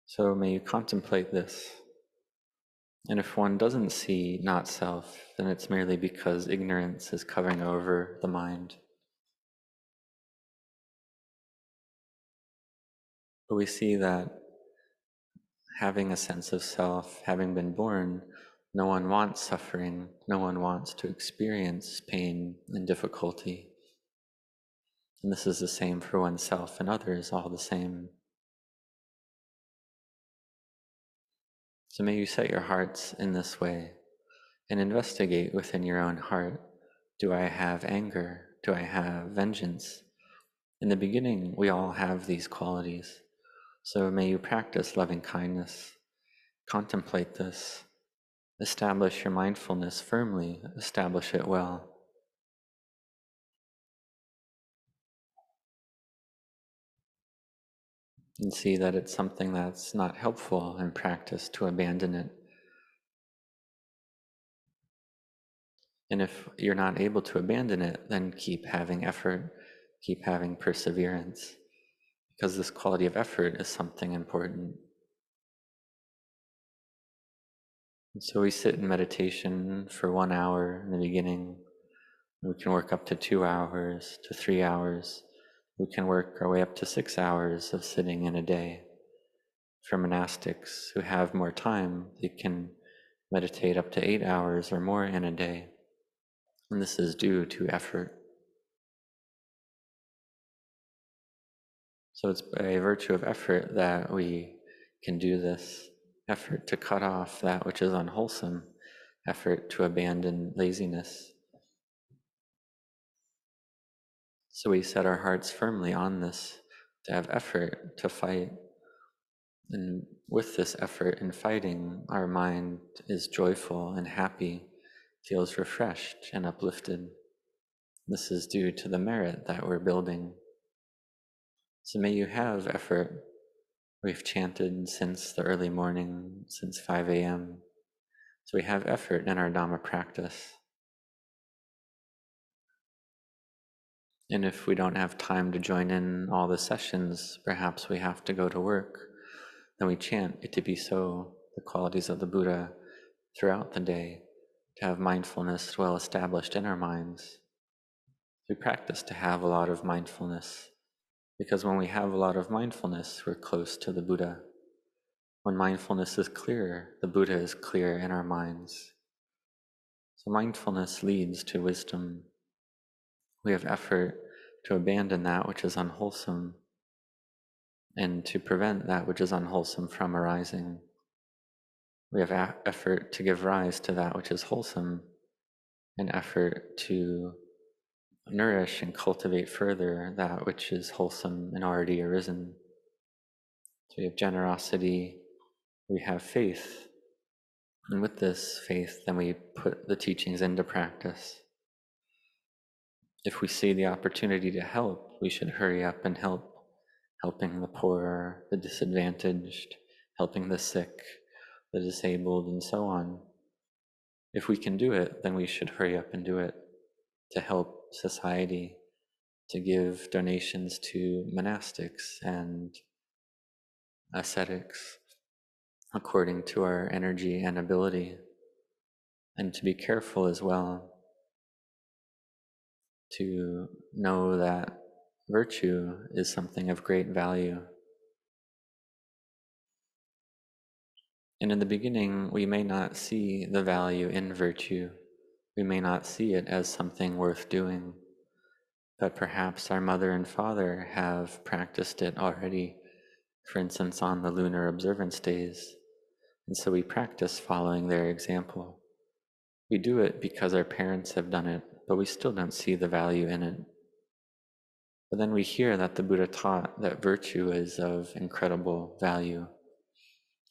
So may you contemplate this. And if one doesn't see not self, then it's merely because ignorance is covering over the mind. But we see that having a sense of self, having been born, no one wants suffering, no one wants to experience pain and difficulty. And this is the same for oneself and others, all the same. So may you set your hearts in this way and investigate within your own heart. Do I have anger? Do I have vengeance? In the beginning, we all have these qualities. So may you practice loving kindness. Contemplate this. Establish your mindfulness firmly. Establish it well. And see that it's something that's not helpful in practice to abandon it. And if you're not able to abandon it, then keep having effort, keep having perseverance, because this quality of effort is something important. And so we sit in meditation for 1 hour in the beginning. We can work up to 2 hours to 3 hours. We can work our way up to 6 hours of sitting in a day. For monastics who have more time, they can meditate up to 8 hours or more in a day. And this is due to effort. So it's by virtue of effort that we can do this. Effort to cut off that which is unwholesome. Effort to abandon laziness. So we set our hearts firmly on this, to have effort to fight. And with this effort in fighting, our mind is joyful and happy, feels refreshed and uplifted. This is due to the merit that we're building. So may you have effort. We've chanted since the early morning, since 5 a.m. So we have effort in our Dhamma practice. And if we don't have time to join in all the sessions, perhaps we have to go to work, then we chant "It to be so," the qualities of the Buddha, throughout the day, to have mindfulness well established in our minds. We practice to have a lot of mindfulness, because when we have a lot of mindfulness, we're close to the Buddha. When mindfulness is clear, the Buddha is clear in our minds. So mindfulness leads to wisdom. We have effort to abandon that which is unwholesome and to prevent that which is unwholesome from arising. We have effort to give rise to that which is wholesome, and effort to nourish and cultivate further that which is wholesome and already arisen. So we have generosity, we have faith, and with this faith, then we put the teachings into practice. If we see the opportunity to help, we should hurry up and help, helping the poor, the disadvantaged, helping the sick, the disabled, and so on. If we can do it, then we should hurry up and do it to help society, to give donations to monastics and ascetics according to our energy and ability, and to be careful as well to know that virtue is something of great value. And in the beginning, we may not see the value in virtue. We may not see it as something worth doing, but perhaps our mother and father have practiced it already, for instance, on the lunar observance days. And so we practice following their example. We do it because our parents have done it, but we still don't see the value in it. But then we hear that the Buddha taught that virtue is of incredible value.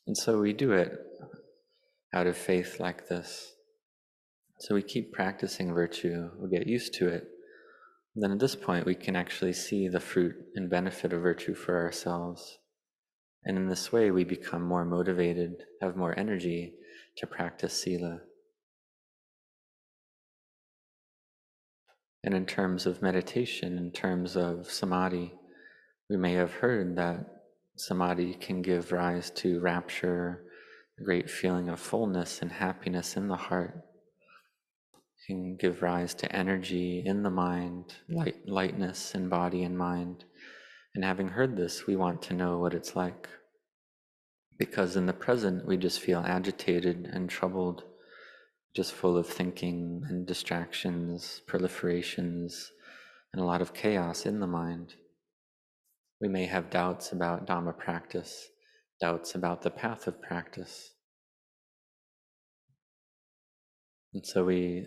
And so we do it out of faith like this. So we keep practicing virtue, we get used to it. And then at this point, we can actually see the fruit and benefit of virtue for ourselves. And in this way, we become more motivated, have more energy to practice sila. And in terms of meditation, in terms of samadhi, we may have heard that samadhi can give rise to rapture, a great feeling of fullness and happiness in the heart. It can give rise to energy in the mind, lightness in body and mind. And having heard this, we want to know what it's like. Because in the present, we just feel agitated and troubled, just full of thinking and distractions, proliferations, and a lot of chaos in the mind. We may have doubts about Dhamma practice, doubts about the path of practice. And so we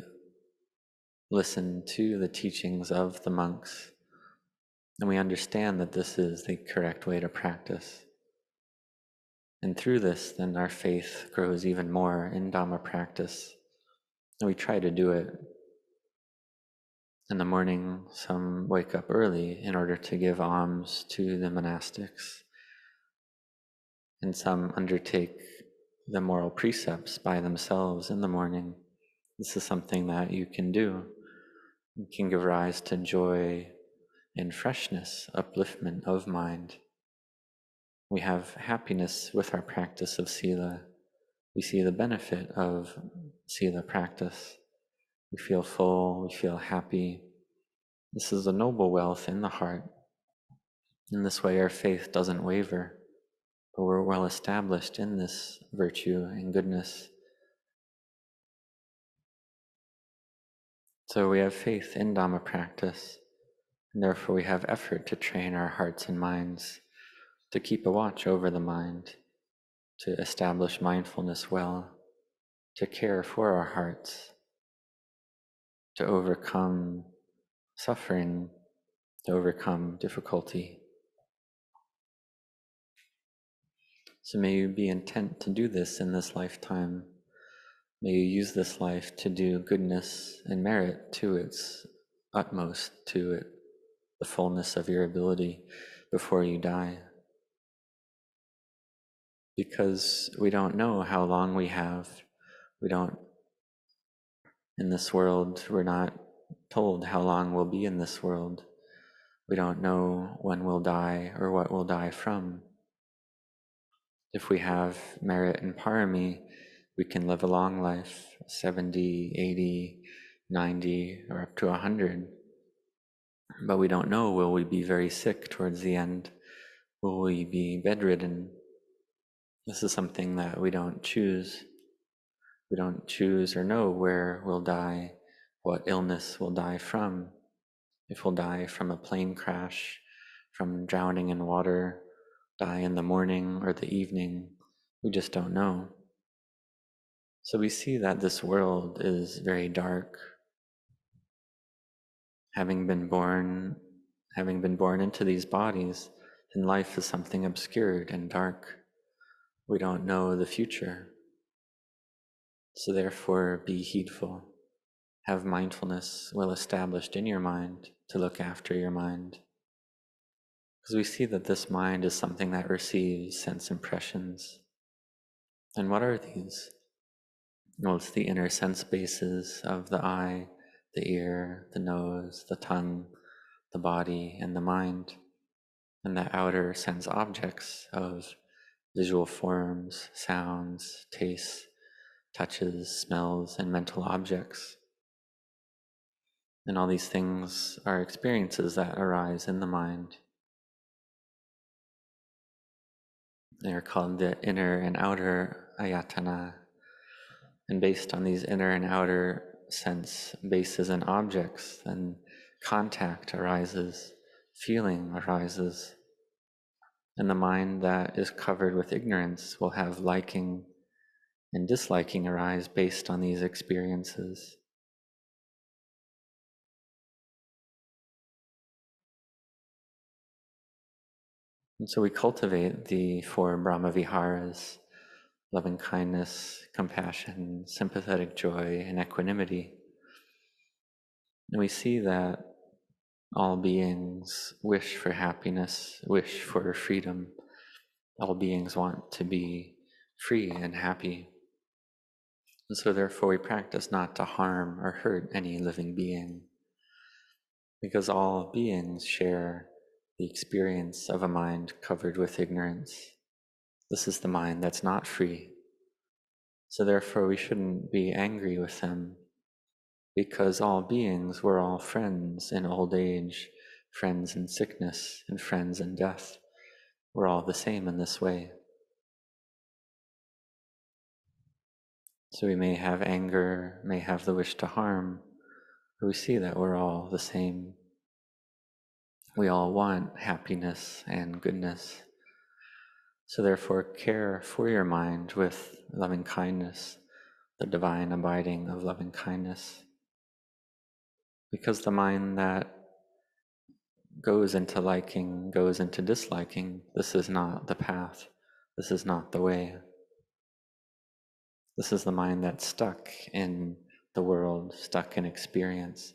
listen to the teachings of the monks, and we understand that this is the correct way to practice. And through this, then our faith grows even more in Dhamma practice. And we try to do it. In the morning, some wake up early in order to give alms to the monastics. And some undertake the moral precepts by themselves in the morning. This is something that you can do. It can give rise to joy and freshness, upliftment of mind. We have happiness with our practice of sila. We see the benefit of sila practice. We feel full, we feel happy. This is a noble wealth in the heart. In this way, our faith doesn't waver, but we're well established in this virtue and goodness. So we have faith in Dhamma practice, and therefore we have effort to train our hearts and minds, to keep a watch over the mind, to establish mindfulness well, to care for our hearts, to overcome suffering, to overcome difficulty. So may you be intent to do this in this lifetime. May you use this life to do goodness and merit to its utmost, to the fullness of your ability before you die. Because we don't know how long we have. In this world, we're not told how long we'll be in this world. We don't know when we'll die or what we'll die from. If we have merit and parami, we can live a long life, 70, 80, 90, or up to 100. But we don't know, will we be very sick towards the end? Will we be bedridden? This is something that we don't choose. We don't choose or know where we'll die, what illness we'll die from. If we'll die from a plane crash, from drowning in water, die in the morning or the evening, we just don't know. So we see that this world is very dark. Having been born into these bodies, then life is something obscured and dark. We don't know the future. So therefore, be heedful. Have mindfulness well established in your mind to look after your mind. Because we see that this mind is something that receives sense impressions. And what are these? Well, it's the inner sense bases of the eye, the ear, the nose, the tongue, the body, and the mind, and the outer sense objects of visual forms, sounds, tastes, touches, smells, and mental objects. And all these things are experiences that arise in the mind. They are called the inner and outer ayatana. And based on these inner and outer sense bases and objects, then contact arises, feeling arises. And the mind that is covered with ignorance will have liking and disliking arise based on these experiences. And so we cultivate the 4 Brahma Viharas: loving kindness, compassion, sympathetic joy, and equanimity. And we see that all beings wish for happiness, wish for freedom. All beings want to be free and happy. And so therefore we practice not to harm or hurt any living being, because all beings share the experience of a mind covered with ignorance. This is the mind that's not free. So therefore we shouldn't be angry with them, because all beings, we're all friends in old age, friends in sickness, and friends in death. We're all the same in this way. So we may have anger, may have the wish to harm, but we see that we're all the same. We all want happiness and goodness. So therefore, care for your mind with loving kindness, the divine abiding of loving kindness. Because the mind that goes into liking, goes into disliking, this is not the path. This is not the way. This is the mind that's stuck in the world, stuck in experience,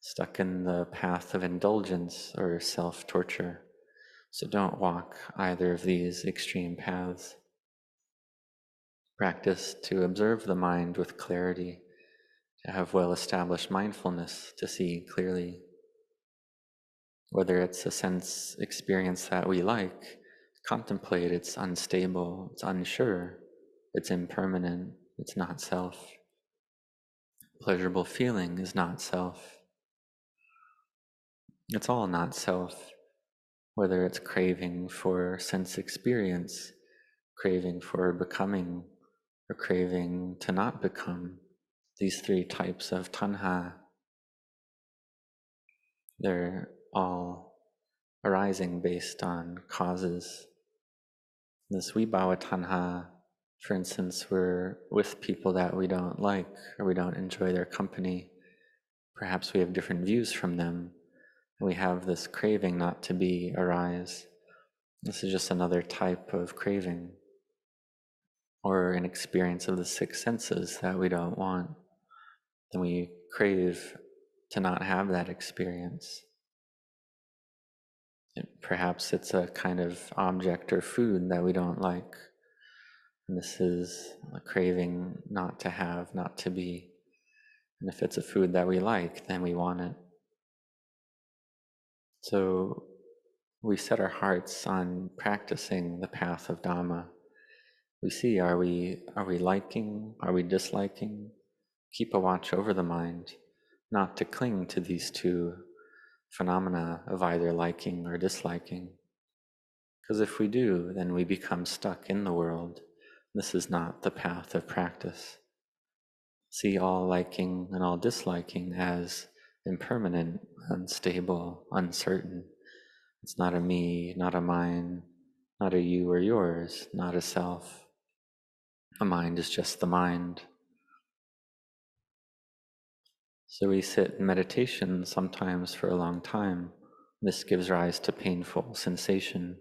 stuck in the path of indulgence or self-torture. So don't walk either of these extreme paths. Practice to observe the mind with clarity, to have well-established mindfulness, to see clearly. Whether it's a sense experience that we like, contemplate it's unstable, it's unsure, it's impermanent, it's not self. Pleasurable feeling is not self. It's all not self, whether it's craving for sense experience, craving for becoming, or craving to not become. These 3 types of tanha, they're all arising based on causes. This vibhava tanha, for instance, we're with people that we don't like or we don't enjoy their company. Perhaps we have different views from them, and we have this craving not to be arise. This is just another type of craving, or an experience of the 6 senses that we don't want. Then we crave to not have that experience. Perhaps it's a kind of object or food that we don't like. And this is a craving not to have, not to be. And if it's a food that we like, then we want it. So we set our hearts on practicing the path of Dhamma. We see, are we liking, are we disliking? Keep a watch over the mind, not to cling to these two phenomena of either liking or disliking. Because if we do, then we become stuck in the world. This is not the path of practice. See all liking and all disliking as impermanent, unstable, uncertain. It's not a me, not a mine, not a you or yours, not a self. A mind is just the mind. So we sit in meditation sometimes for a long time. This gives rise to painful sensation.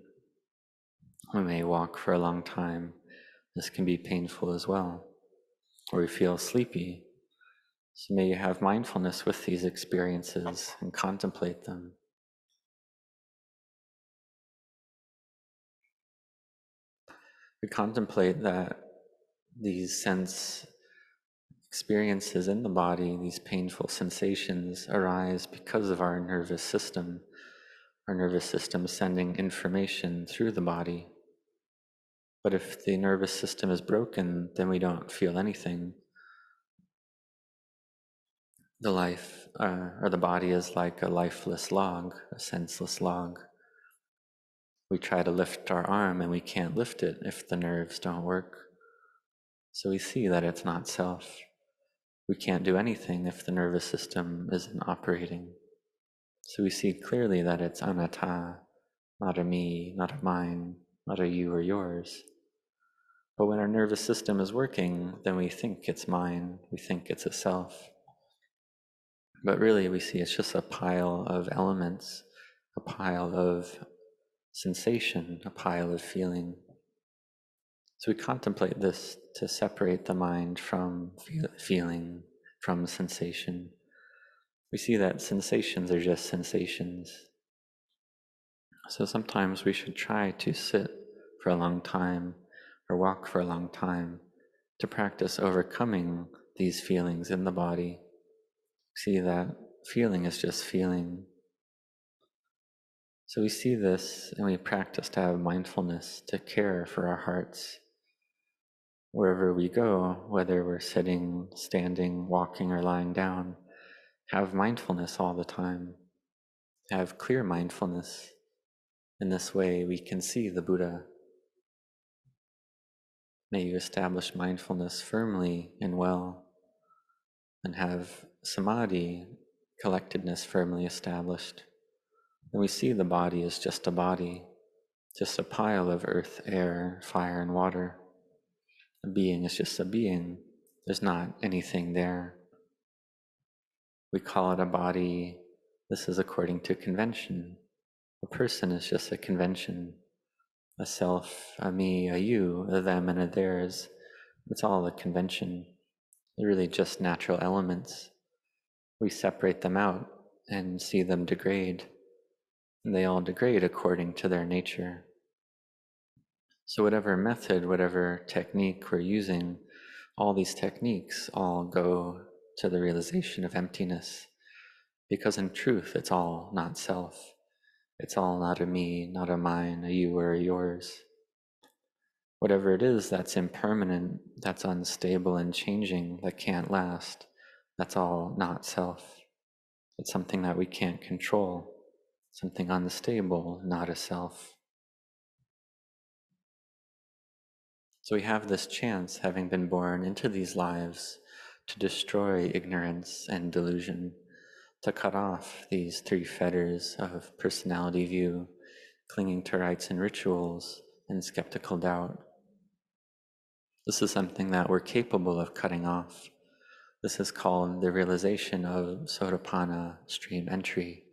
We may walk for a long time. This can be painful as well. Or we feel sleepy. So may you have mindfulness with these experiences and contemplate them. We contemplate that these sense experiences in the body, these painful sensations, arise because of our nervous system sending information through the body. But if the nervous system is broken, then we don't feel anything. The life or the body is like a lifeless log, a senseless log. We try to lift our arm and we can't lift it if the nerves don't work. So we see that it's not self. We can't do anything if the nervous system isn't operating. So we see clearly that it's anatta, not a me, not a mine, not a you or yours. But when our nervous system is working, then we think it's mine, we think it's a self. But really we see it's just a pile of elements, a pile of sensation, a pile of feeling. So we contemplate this to separate the mind from feeling, from sensation. We see that sensations are just sensations. So sometimes we should try to sit for a long time or walk for a long time to practice overcoming these feelings in the body. See that feeling is just feeling. So we see this and we practice to have mindfulness, to care for our hearts. Wherever we go, whether we're sitting, standing, walking, or lying down, have mindfulness all the time. Have clear mindfulness. In this way, we can see the Buddha. May you establish mindfulness firmly and well, and have samadhi, collectedness, firmly established. And we see the body as just a body, just a pile of earth, air, fire, and water. A being is just a being. There's not anything there. We call it a body. This is according to convention. A person is just a convention. A self, a me, a you, a them, and a theirs. It's all a convention. They're really just natural elements. We separate them out and see them degrade. And they all degrade according to their nature. So whatever method, whatever technique we're using, all these techniques all go to the realization of emptiness. Because in truth, it's all not self. It's all not a me, not a mine, a you or a yours. Whatever it is that's impermanent, that's unstable and changing, that can't last, that's all not self. It's something that we can't control, something unstable, not a self. So we have this chance, having been born into these lives, to destroy ignorance and delusion, to cut off these three fetters of personality view, clinging to rites and rituals, and skeptical doubt. This is something that we're capable of cutting off. This is called the realization of Sotapanna, stream entry.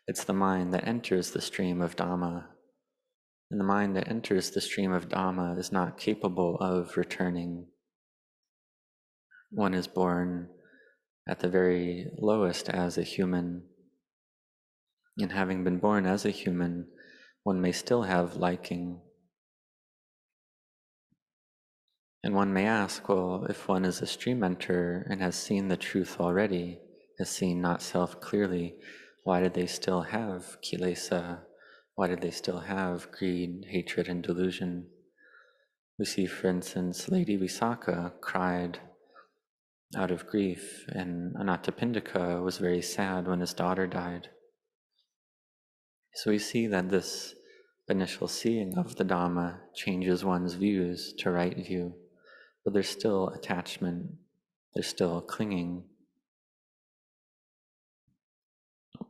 It's the mind that enters the stream of Dhamma. And the mind that enters the stream of Dhamma is not capable of returning. One is born at the very lowest as a human. And having been born as a human, one may still have liking. And one may ask, well, if one is a stream enter and has seen the truth already, has seen not self clearly, Why did they still have kilesa? Why did they still have greed, hatred, and delusion? We see, for instance, Lady Visakha cried out of grief, and Anathapindika was very sad when his daughter died. So we see that this initial seeing of the Dhamma changes one's views to right view, but there's still attachment, there's still clinging.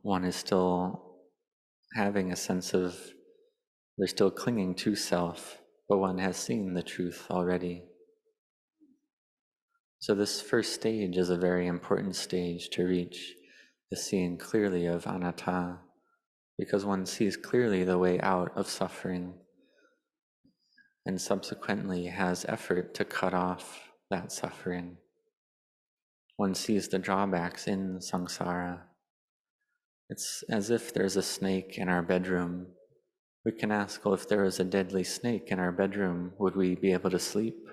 One is still having a sense of, they're still clinging to self, but one has seen the truth already. So this first stage is a very important stage to reach, the seeing clearly of anatta, because one sees clearly the way out of suffering and subsequently has effort to cut off that suffering. One sees the drawbacks in samsara. It's as if there's a snake in our bedroom. We can ask, well, if there was a deadly snake in our bedroom, would we be able to sleep?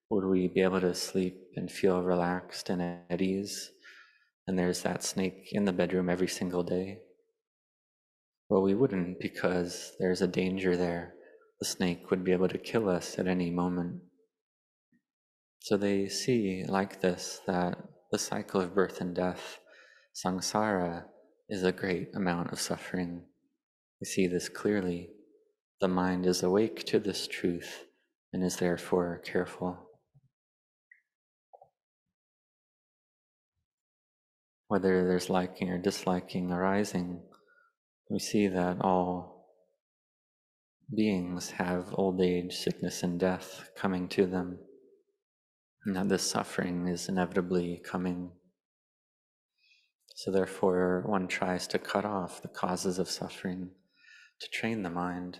Would we be able to sleep and feel relaxed and at ease? And there's that snake in the bedroom every single day. Well, we wouldn't, because there's a danger there. The snake would be able to kill us at any moment. So they see like this, that the cycle of birth and death, samsara, is a great amount of suffering. We see this clearly. The mind is awake to this truth and is therefore careful. Whether there's liking or disliking arising, we see that all beings have old age, sickness, and death coming to them, and that this suffering is inevitably coming. So therefore, one tries to cut off the causes of suffering, to train the mind,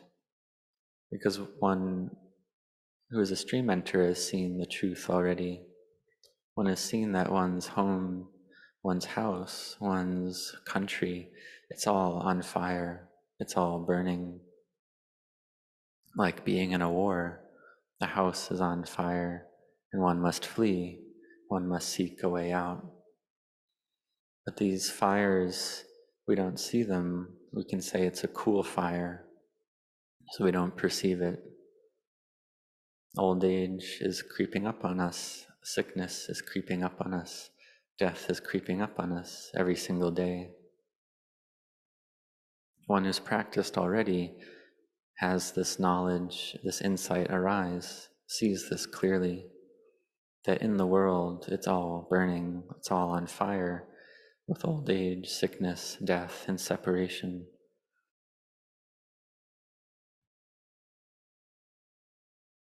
because one who is a stream enter has seen the truth already. One has seen that one's home, one's house, one's country, it's all on fire, it's all burning. Like being in a war, the house is on fire and one must flee, one must seek a way out. But these fires, we don't see them. We can say it's a cool fire, so we don't perceive it. Old age is creeping up on us, sickness is creeping up on us, death is creeping up on us every single day. One who's practiced already has this knowledge, this insight arise, sees this clearly, that in the world it's all burning, it's all on fire with old age, sickness, death, and separation.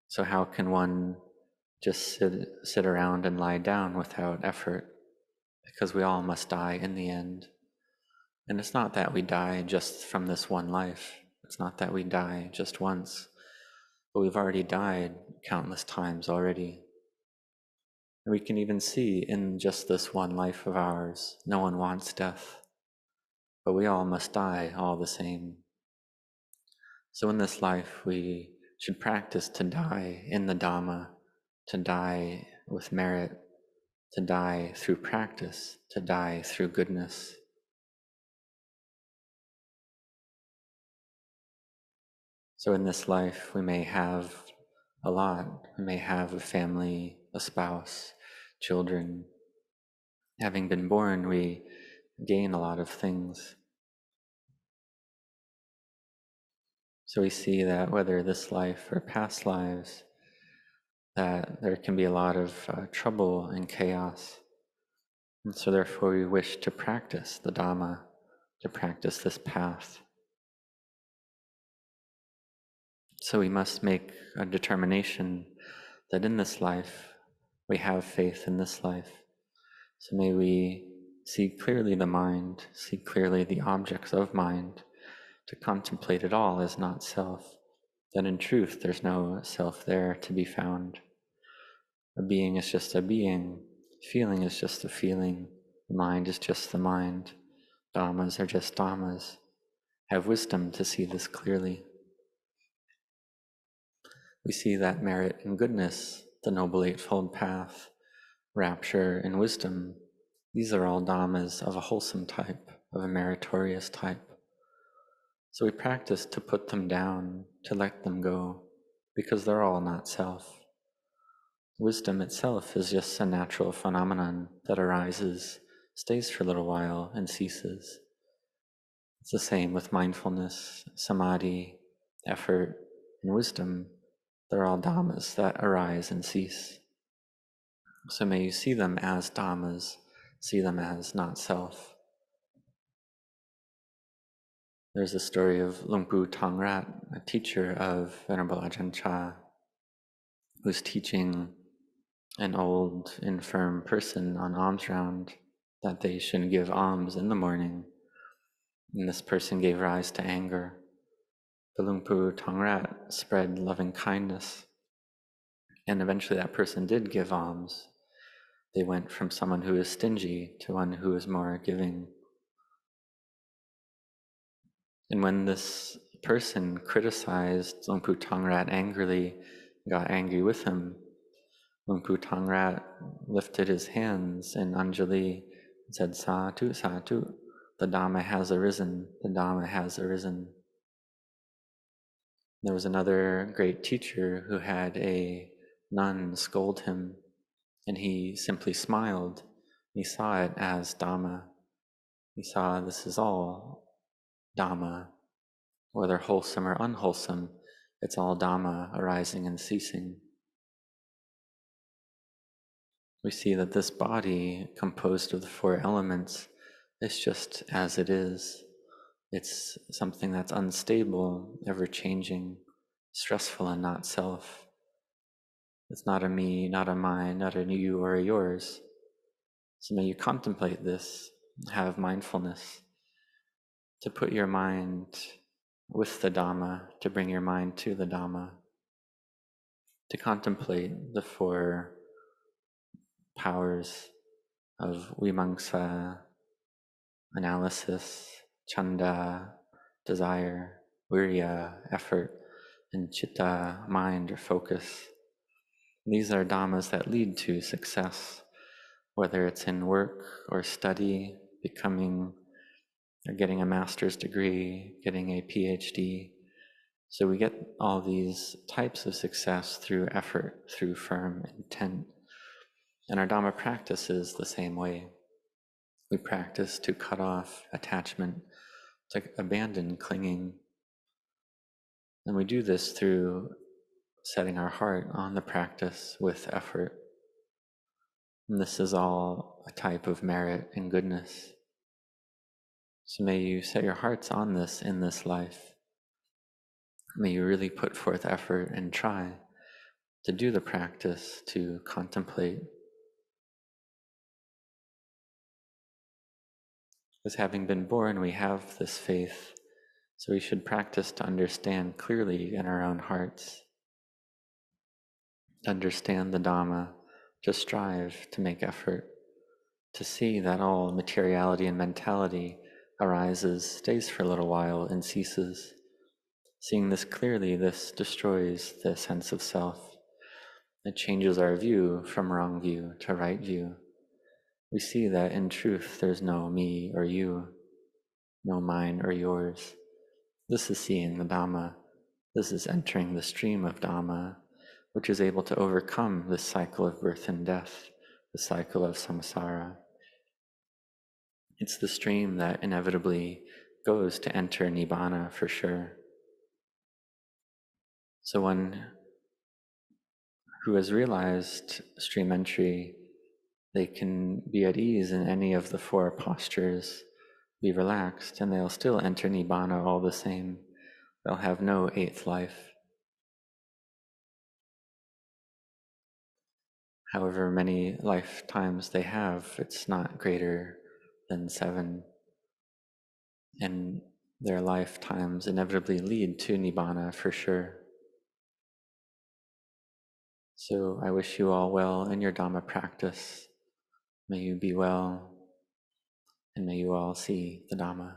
So how can one just sit around and lie down without effort? Because we all must die in the end. And it's not that we die just from this one life. It's not that we die just once, but we've already died countless times already. And we can even see in just this one life of ours, no one wants death, but we all must die all the same. So in this life, we should practice to die in the Dhamma, to die with merit, to die through practice, to die through goodness. So in this life, we may have a lot. We may have a family, a spouse, children. Having been born, we gain a lot of things. So we see that whether this life or past lives, that there can be a lot of trouble and chaos. And so therefore we wish to practice the Dhamma, to practice this path. So we must make a determination that in this life, we have faith in this life. So may we see clearly the mind, see clearly the objects of mind, to contemplate it all as not self, that in truth there's no self there to be found. A being is just a being, feeling is just a feeling, the mind is just the mind, dhammas are just dhammas. Have wisdom to see this clearly. We see that merit and goodness, the Noble Eightfold Path, rapture and wisdom, these are all dhammas of a wholesome type. of a meritorious type. So we practice to put them down, to let them go, because they're all not self. Wisdom itself is just a natural phenomenon that arises, stays for a little while, and ceases. It's the same with mindfulness, samadhi, effort, and wisdom. They're all dhammas that arise and cease. So may you see them as dhammas, see them as not self. There's a story of Lungpu Tangrat, a teacher of Venerable Ajahn Chah, who's teaching an old, infirm person on alms round that they shouldn't give alms in the morning. And this person gave rise to anger. The Lungpu Tangrat spread loving kindness, and eventually that person did give alms. They went from someone who is stingy to one who is more giving. And when this person criticized Lungpu Tangrat angrily, got angry with him, Lungpu Tangrat lifted his hands in Anjali and said, "Satu, Satu, the Dhamma has arisen, the Dhamma has arisen." There was another great teacher who had a nun scold him, and he simply smiled. He saw it as Dhamma. He saw this is all Dhamma, whether wholesome or unwholesome, it's all Dhamma arising and ceasing. We see that this body, composed of the four elements, is just as it is. It's something that's unstable, ever-changing, stressful, and not self. It's not a me, not a mine, not a you or a yours. So may you contemplate this, have mindfulness, to put your mind with the Dhamma, to bring your mind to the Dhamma, to contemplate the four powers of vimamsa, analysis, chanda, desire, virya, effort, and chitta, mind or focus. These are dhammas that lead to success, whether it's in work or study, becoming or getting a master's degree, getting a PhD. So we get all these types of success through effort, through firm intent. And our Dhamma practice is the same way. We practice to cut off attachment, to abandon clinging. And we do this through setting our heart on the practice with effort. And this is all a type of merit and goodness. So may you set your hearts on this in this life. May you really put forth effort and try to do the practice, to contemplate. Because having been born, we have this faith, so we should practice to understand clearly in our own hearts, to understand the Dhamma, to strive to make effort, to see that all materiality and mentality arises, stays for a little while, and ceases. Seeing this clearly, this destroys the sense of self. It changes our view from wrong view to right view. We see that in truth there's no me or you, no mine or yours. This is seeing the Dhamma. This is entering the stream of Dhamma, which is able to overcome this cycle of birth and death, the cycle of samsara. It's the stream that inevitably goes to enter Nibbana for sure. So one who has realized stream entry, they can be at ease in any of the four postures, be relaxed, and they'll still enter Nibbana all the same. They'll have no eighth life. However many lifetimes they have, it's not greater than 7. And their lifetimes inevitably lead to Nibbana for sure. So I wish you all well in your Dhamma practice. May you be well, and may you all see the Dhamma.